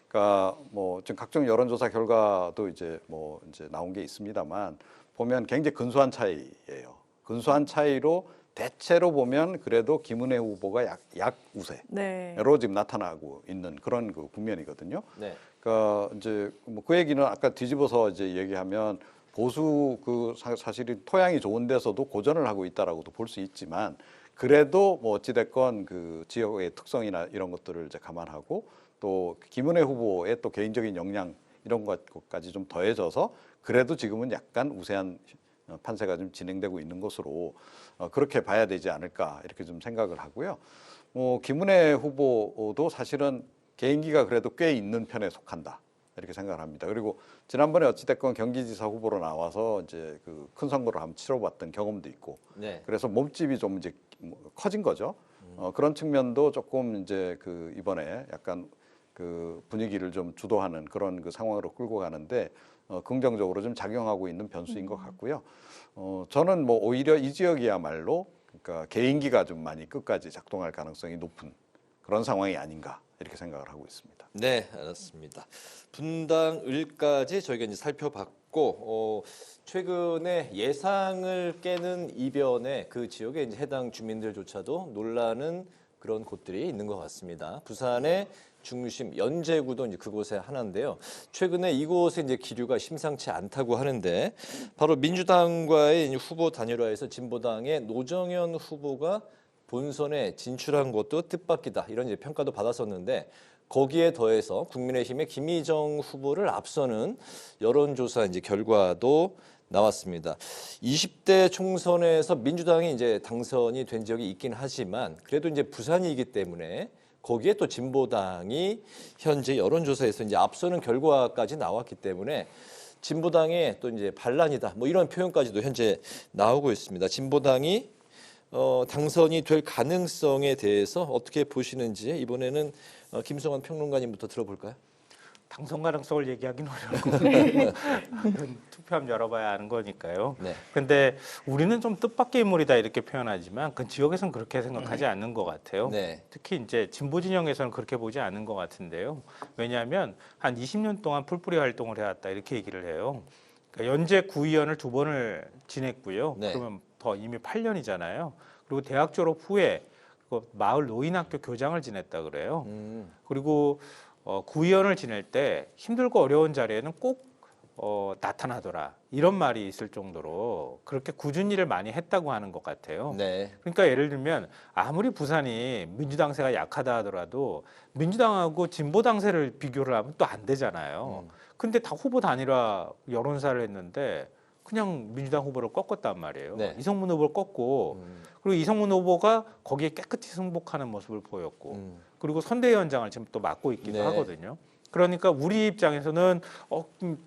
그러니까 뭐 지금 각종 여론조사 결과도 이제 뭐 이제 나온 게 있습니다만 보면 굉장히 근소한 차이예요. 근소한 차이로 대체로 보면 그래도 김은혜 후보가 약 우세로 지금 나타나고 있는 그런 그 국면이거든요.
네.
그러니까 이제 뭐 그 얘기는 아까 뒤집어서 이제 얘기하면 보수 그 사실이 토양이 좋은 데서도 고전을 하고 있다라고도 볼 수 있지만 그래도 뭐 어찌 됐건 그 지역의 특성이나 이런 것들을 이제 감안하고 또 김은혜 후보의 또 개인적인 역량 이런 것까지 좀 더해져서 그래도 지금은 약간 우세한 판세가 좀 진행되고 있는 것으로 그렇게 봐야 되지 않을까 이렇게 좀 생각을 하고요. 김은혜 후보도 사실은 개인기가 그래도 꽤 있는 편에 속한다 이렇게 생각을 합니다. 그리고 지난번에 어찌됐건 경기지사 후보로 나와서 이제 그 큰 선거를 한번 치러봤던 경험도 있고,
네.
그래서 몸집이 좀 이제 커진 거죠. 그런 측면도 조금 이제 그 이번에 약간 그 분위기를 좀 주도하는 그런 그 상황으로 끌고 가는데 긍정적으로 좀 작용하고 있는 변수인 것 같고요. 저는 뭐 오히려 이 지역이야말로 그러니까 개인기가 좀 많이 끝까지 작동할 가능성이 높은 그런 상황이 아닌가 이렇게 생각을 하고 있습니다.
네, 알았습니다. 분당 을까지 저희가 이제 살펴봤고 최근에 예상을 깨는 이변에 그 지역에 이제 해당 주민들조차도 놀라는 그런 곳들이 있는 것 같습니다. 부산의 중심 연제구도 이제 그곳의 하나인데요. 최근에 이곳에 이제 기류가 심상치 않다고 하는데 바로 민주당과의 후보 단일화에서 진보당의 노정현 후보가 본선에 진출한 것도 뜻밖이다 이런 이제 평가도 받았었는데 거기에 더해서 국민의힘의 김희정 후보를 앞서는 여론조사 이제 결과도 나왔습니다. 20대 총선에서 민주당이 이제 당선이 된 적이 있긴 하지만 그래도 이제 부산이기 때문에 거기에 또 진보당이 현재 여론조사에서 이제 앞서는 결과까지 나왔기 때문에 진보당의 또 이제 반란이다 뭐 이런 표현까지도 현재 나오고 있습니다. 진보당이 당선이 될 가능성에 대해서 어떻게 보시는지 이번에는 김성환 평론가님부터 들어볼까요?
당선 가능성을 얘기하기는 어려워. 투표함 열어봐야 아는 거니까요. 그런데 우리는 좀 뜻밖의 인물이다 이렇게 표현하지만 그 지역에서는 그렇게 생각하지 않는 것 같아요. 특히 이제 진보 진영에서는 그렇게 보지 않는 것 같은데요. 왜냐하면 한 20년 동안 풀뿌리 활동을 해왔다 이렇게 얘기를 해요. 그러니까 연재 구의원을 2번을 지냈고요. 그러면 더 이미 8년이잖아요. 그리고 대학 졸업 후에 마을 노인학교 교장을 지냈다 그래요. 그리고 구의원을 지낼 때 힘들고 어려운 자리에는 꼭 나타나더라 이런 말이 있을 정도로 그렇게 꾸준히 일을 많이 했다고 하는 것 같아요. 그러니까 예를 들면 아무리 부산이 민주당세가 약하다 하더라도 민주당하고 진보당세를 비교를 하면 또 안 되잖아요. 근데 다 후보 단일화 여론사를 했는데 그냥 민주당 후보를 꺾었단 말이에요. 이성문 후보를 꺾고 그리고 이성문 후보가 거기에 깨끗이 승복하는 모습을 보였고 그리고 선대위원장을 지금 또 맡고 있기도 하거든요. 그러니까 우리 입장에서는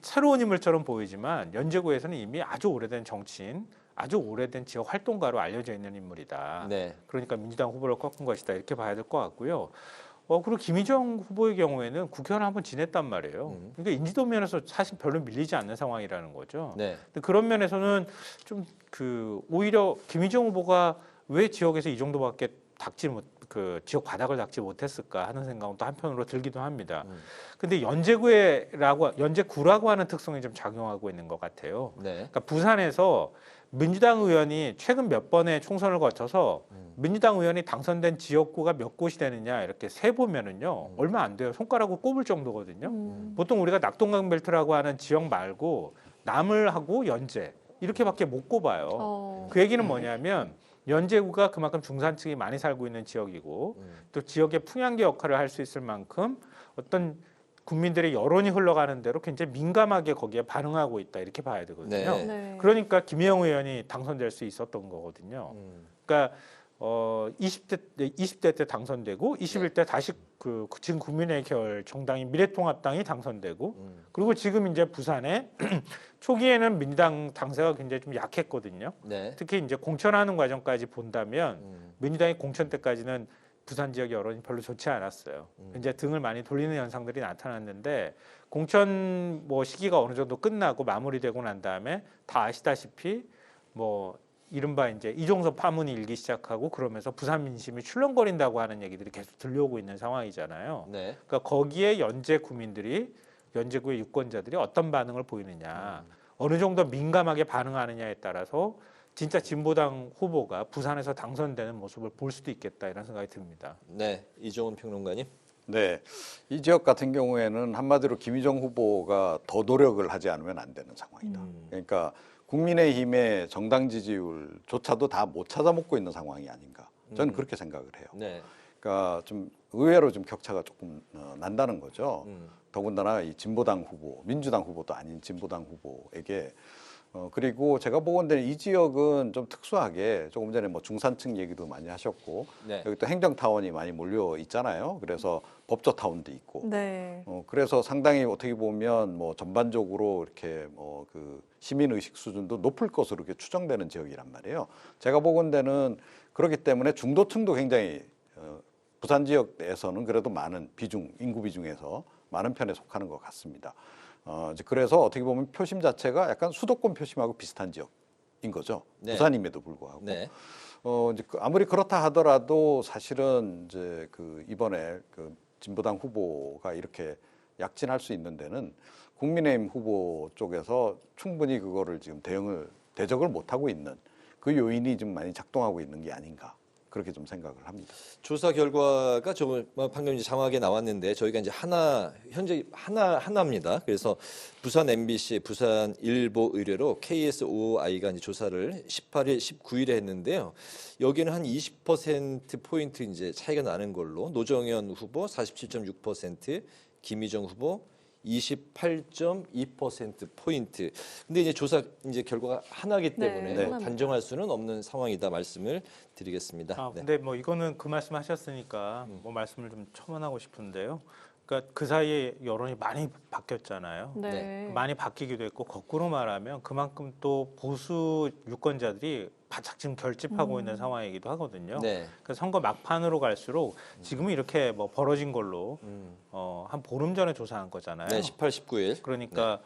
새로운 인물처럼 보이지만 연제구에서는 이미 아주 오래된 정치인, 아주 오래된 지역 활동가로 알려져 있는 인물이다. 그러니까 민주당 후보를 꺾은 것이다 이렇게 봐야 될 것 같고요. 그리고 김희정 후보의 경우에는 국회의원 한번 지냈단 말이에요. 그러니까 인지도 면에서 사실 별로 밀리지 않는 상황이라는 거죠. 근데 그런 면에서는 좀 오히려 김희정 후보가 왜 지역에서 이 정도밖에 지역 바닥을 닦지 못했을까 하는 생각은 또 한편으로 들기도 합니다. 근데 연제구라고 하는 특성이 좀 작용하고 있는 것 같아요. 그러니까 부산에서 민주당 의원이 최근 몇 번의 총선을 거쳐서 민주당 의원이 당선된 지역구가 몇 곳이 되느냐 이렇게 세보면은요 얼마 안 돼요. 손가락으로 꼽을 정도거든요. 보통 우리가 낙동강벨트라고 하는 지역 말고 남을하고 연제 이렇게밖에 못 꼽아요. 그 얘기는 뭐냐면 연제구가 그만큼 중산층이 많이 살고 있는 지역이고 또 지역의 풍향계 역할을 할 수 있을 만큼 어떤 국민들의 여론이 흘러가는 대로 굉장히 민감하게 거기에 반응하고 있다 이렇게 봐야 되거든요.
네.
네.
그러니까 김혜영 의원이 당선될 수 있었던 거거든요. 그러니까 20대 때 당선되고 21대 다시 그 지금 국민의 계열 정당인 미래통합당이 당선되고 그리고 지금 이제 부산에 초기에는 민주당 당세가 굉장히 좀 약했거든요.
네.
특히 이제 공천하는 과정까지 본다면 민주당이 공천 때까지는 부산 지역 여론이 별로 좋지 않았어요. 이제 등을 많이 돌리는 현상들이 나타났는데 공천 뭐 시기가 어느 정도 끝나고 마무리되고 난 다음에 다 아시다시피 뭐 이른바 이제 이종섭 파문이 일기 시작하고 그러면서 부산 민심이 출렁거린다고 하는 얘기들이 계속 들려오고 있는 상황이잖아요.
네.
그러니까 거기에 연제 구민들이 연제구의 유권자들이 어떤 반응을 보이느냐, 어느 정도 민감하게 반응하느냐에 따라서 진짜 진보당 후보가 부산에서 당선되는 모습을 볼 수도 있겠다 이런 생각이 듭니다.
네, 이종훈 평론가님.
네, 이 지역 같은 경우에는 한마디로 김희정 후보가 더 노력을 하지 않으면 안 되는 상황이다. 그러니까 국민의힘의 정당 지지율조차도 다 못 찾아먹고 있는 상황이 아닌가. 저는 그렇게 생각을 해요.
네.
그러니까 좀 의외로 좀 격차가 조금 난다는 거죠. 더군다나 이 진보당 후보, 민주당 후보도 아닌 진보당 후보에게 그리고 제가 보건대는 이 지역은 좀 특수하게 조금 전에 뭐 중산층 얘기도 많이 하셨고
네.
여기 또 행정타운이 많이 몰려 있잖아요. 그래서 법조타운도 있고
네.
그래서 상당히 어떻게 보면 뭐 전반적으로 이렇게 뭐 그 시민 의식 수준도 높을 것으로 이렇게 추정되는 지역이란 말이에요. 제가 보건대는 그렇기 때문에 중도층도 굉장히 부산 지역 내에서는 그래도 많은 비중, 인구 비중에서 많은 편에 속하는 것 같습니다. 이제 그래서 어떻게 보면 표심 자체가 약간 수도권 표심하고 비슷한 지역인 거죠.
네.
부산임에도 불구하고.
네.
이제 아무리 그렇다 하더라도 사실은 이제 그 이번에 그 진보당 후보가 이렇게 약진할 수 있는 데는 국민의힘 후보 쪽에서 충분히 그거를 지금 대적을 못 하고 있는 그 요인이 좀 많이 작동하고 있는 게 아닌가. 그렇게 좀 생각을 합니다.
조사 결과가 좀 방금 이제 장황하게 나왔는데 저희가 이제 현재 하나입니다. 그래서 부산 MBC, 부산 일보 의뢰로 KSOI가 이제 조사를 18일, 19일에 했는데요. 여기는 한 20% 포인트 이제 차이가 나는 걸로 노정현 후보 47.6%, 김희정 후보 28.2% 포인트. 근데 이제 조사 이제 결과가 하나이기 때문에
네,
뭐 단정할 수는 없는 상황이다 말씀을 드리겠습니다.
근데 뭐 이거는 그 말씀하셨으니까 뭐 말씀을 좀 첨언하고 싶은데요. 그러니까 그 사이에 여론이 많이 바뀌었잖아요.
네.
많이 바뀌기도 했고 거꾸로 말하면 그만큼 또 보수 유권자들이 바짝 지금 결집하고 있는 상황이기도 하거든요.
네.
그러니까 선거 막판으로 갈수록 지금은 이렇게 뭐 벌어진 걸로 한 보름 전에 조사한 거잖아요.
네, 18, 19일.
그러니까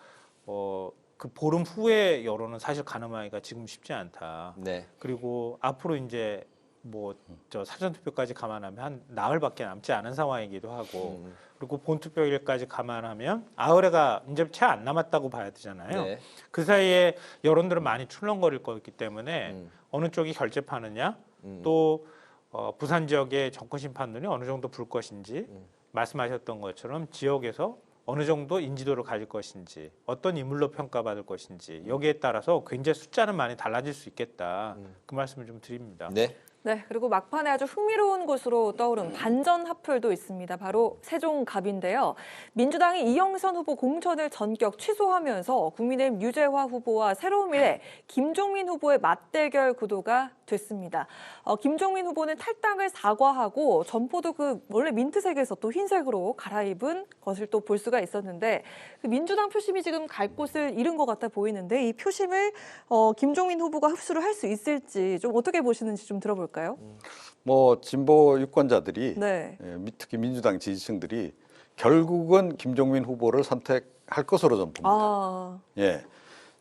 그 보름 후의 여론은 사실 가늠하기가 지금 쉽지 않다.
네.
그리고 앞으로 이제 뭐 저 사전 투표까지 감안하면 한 나흘밖에 남지 않은 상황이기도 하고 그리고 본 투표일까지 감안하면 나흘에가 이제 채 안 남았다고 봐야 되잖아요.
네.
그 사이에 여론들은 많이 출렁거릴 거기 때문에 어느 쪽이 결집하느냐 또 부산 지역의 정권 심판론이 어느 정도 불 것인지 말씀하셨던 것처럼 지역에서 어느 정도 인지도를 가질 것인지 어떤 인물로 평가받을 것인지 여기에 따라서 굉장히 숫자는 많이 달라질 수 있겠다. 그 말씀을 좀 드립니다.
네.
네, 그리고 막판에 아주 흥미로운 곳으로 떠오른 반전 핫플도 있습니다. 바로 세종갑인데요. 민주당이 이영선 후보 공천을 전격 취소하면서 국민의힘 유재화 후보와 새로운미래 김종민 후보의 맞대결 구도가 됐습니다. 김종민 후보는 탈당을 사과하고 점포도 그 원래 민트색에서 또 흰색으로 갈아입은 것을 또 볼 수가 있었는데 그 민주당 표심이 지금 갈 곳을 잃은 것 같아 보이는데 이 표심을 김종민 후보가 흡수를 할 수 있을지 좀 어떻게 보시는지 좀 들어볼까요?
뭐 진보 유권자들이
네.
특히 민주당 지지층들이 결국은 김종민 후보를 선택할 것으로 좀 봅니다. 예.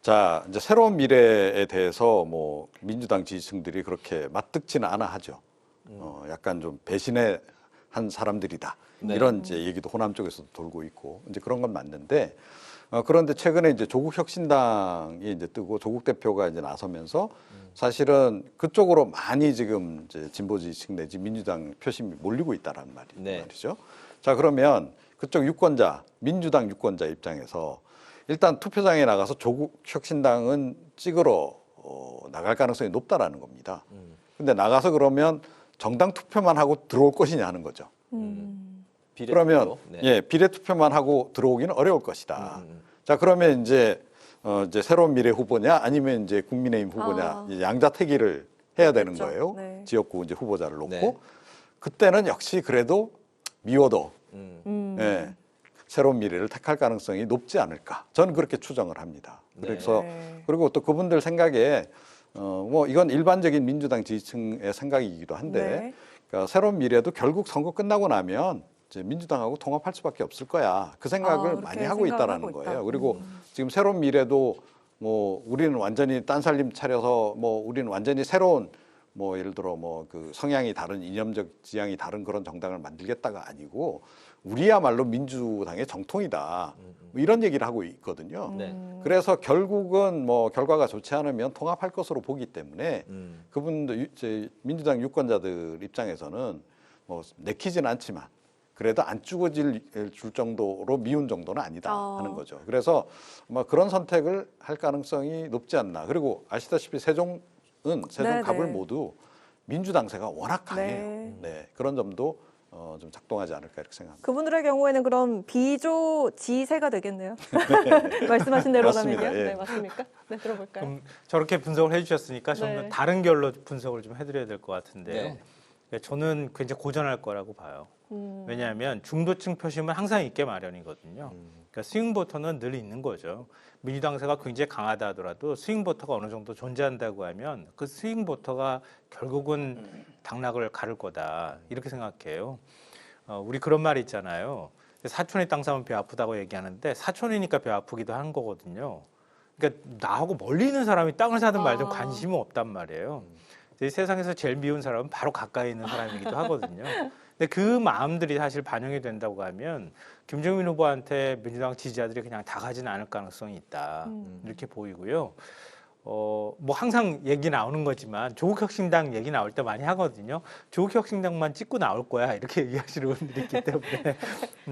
자, 이제 새로운 미래에 대해서 뭐 민주당 지지층들이 그렇게 맞듣지는 않아 하죠. 약간 좀 배신의 한 사람들이다.
네.
이런 이제 얘기도 호남 쪽에서도 돌고 있고 이제 그런 건 맞는데 그런데 최근에 이제 조국 혁신당이 이제 뜨고 조국 대표가 이제 나서면서 사실은 그쪽으로 많이 지금 이제 진보 지지층 내지 민주당 표심이 몰리고 있다라는 말이죠. 자, 그러면 그쪽 유권자, 민주당 유권자 입장에서 일단 투표장에 나가서 조국 혁신당은 찍으러 나갈 가능성이 높다라는 겁니다. 근데 나가서 그러면 정당 투표만 하고 들어올 것이냐 하는 거죠. 그러면 예, 비례 투표만 하고 들어오기는 어려울 것이다. 자, 그러면 이제 새로운 미래 후보냐 아니면 이제 국민의힘 후보냐 이제 양자택일을 해야 되는 거예요.
네.
지역구 이제 후보자를 놓고 그때는 역시 그래도 미워도 예, 새로운 미래를 택할 가능성이 높지 않을까. 저는 그렇게 추정을 합니다. 그래서 그리고 또 그분들 생각에 뭐 이건 일반적인 민주당 지지층의 생각이기도 한데 그러니까 새로운 미래도 결국 선거 끝나고 나면 이제 민주당하고 통합할 수밖에 없을 거야. 그 생각을 많이 하고 있다라는 거예요. 그리고 지금 새로운 미래도 뭐 우리는 완전히 딴살림 차려서 뭐 우리는 완전히 새로운 뭐 예를 들어 뭐 그 성향이 다른 이념적 지향이 다른 그런 정당을 만들겠다가 아니고 우리야말로 민주당의 정통이다. 뭐 이런 얘기를 하고 있거든요. 그래서 결국은 뭐 결과가 좋지 않으면 통합할 것으로 보기 때문에 그분들 민주당 유권자들 입장에서는 뭐 내키진 않지만 그래도 안 죽어질 줄 정도로 미운 정도는 아니다 하는 거죠. 그래서 아마 그런 선택을 할 가능성이 높지 않나. 그리고 아시다시피 세종 갑을 모두 민주당세가 워낙 강해요. 네, 그런 점도 좀 작동하지 않을까 이렇게 생각합니다.
그분들의 경우에는 그럼 비조지세가 되겠네요. 말씀하신 대로라면요.
예.
네, 맞습니까? 네, 들어볼까요?
그럼 저렇게 분석을 해주셨으니까 좀 다른 결로 분석을 좀 해드려야 될 것 같은데요. 저는 굉장히 고전할 거라고 봐요. 왜냐하면 중도층 표심은 항상 있게 마련이거든요. 그러니까 스윙보터는 늘 있는 거죠. 민주당세가 굉장히 강하다 하더라도 스윙보터가 어느 정도 존재한다고 하면 그 스윙보터가 결국은 당락을 가를 거다 이렇게 생각해요. 우리 그런 말이 있잖아요. 사촌이 땅 사면 배 아프다고 얘기하는데 사촌이니까 배 아프기도 한 거거든요. 그러니까 나하고 멀리 있는 사람이 땅을 사든 말든 관심은 없단 말이에요. 세상에서 제일 미운 사람은 바로 가까이 있는 사람이기도 하거든요. 근데 그 마음들이 사실 반영이 된다고 하면 김종민 후보한테 민주당 지지자들이 그냥 다 가지는 않을 가능성이 있다. 이렇게 보이고요. 뭐 항상 얘기 나오는 거지만 조국혁신당 얘기 나올 때 많이 하거든요. 조국혁신당만 찍고 나올 거야 이렇게 얘기하시는 분들이 있기 때문에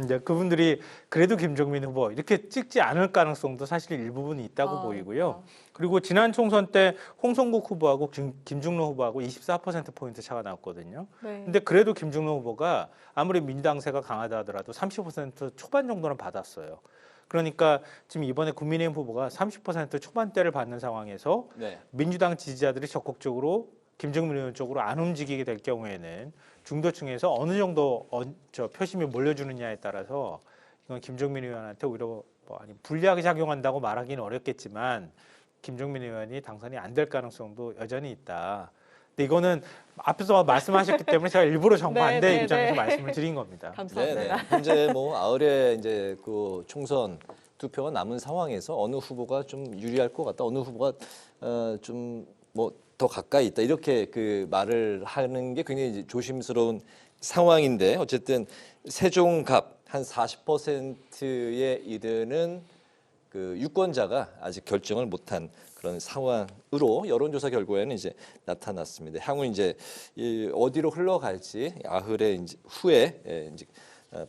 이제 그분들이 그래도 김종민 후보 이렇게 찍지 않을 가능성도 사실 일부분이 있다고 보이고요. 그리고 지난 총선 때 홍성국 후보하고 김중로 후보하고 24%포인트 차가 났거든요. 근데 그래도 김중로 후보가 아무리 민주당세가 강하다 하더라도 30% 초반 정도는 받았어요. 그러니까 지금 이번에 국민의힘 후보가 30% 초반대를 받는 상황에서 민주당 지지자들이 적극적으로 김정민 의원 쪽으로 안 움직이게 될 경우에는 중도층에서 어느 정도 표심이 몰려주느냐에 따라서 이건 김종민 의원한테 오히려 불리하게 작용한다고 말하기는 어렵겠지만 김종민 의원이 당선이 안 될 가능성도 여전히 있다. 근데 이거는 앞에서 말씀하셨기 때문에 제가 일부러 정반대 입장에서 말씀을 드린 겁니다.
감사합니다.
현재 뭐 아흘에 이제 그 총선 투표가 남은 상황에서 어느 후보가 좀 유리할 것 같다, 어느 후보가 좀 뭐 더 가까이 있다 이렇게 그 말을 하는 게 굉장히 이제 조심스러운 상황인데 어쨌든 세종갑 한 40%에 이르는 그 유권자가 아직 결정을 못한 그런 상황으로 여론조사 결과에는 이제 나타났습니다. 향후 이제 어디로 흘러갈지 아흘에 이제 후에 이제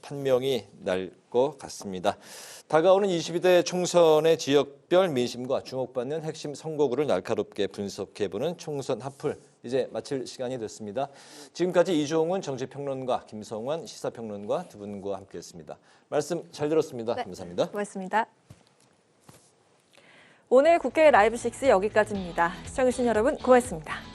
판명이 날 것 같습니다. 다가오는 22대 총선의 지역별 민심과 주목받는 핵심 선거구를 날카롭게 분석해보는 총선 핫플 이제 마칠 시간이 됐습니다. 지금까지 이종훈 정치평론가, 김성환 시사평론가 두 분과 함께했습니다. 말씀 잘 들었습니다. 감사합니다.
고맙습니다. 오늘 국회 라이브 6 여기까지입니다. 시청해주신 여러분 고맙습니다.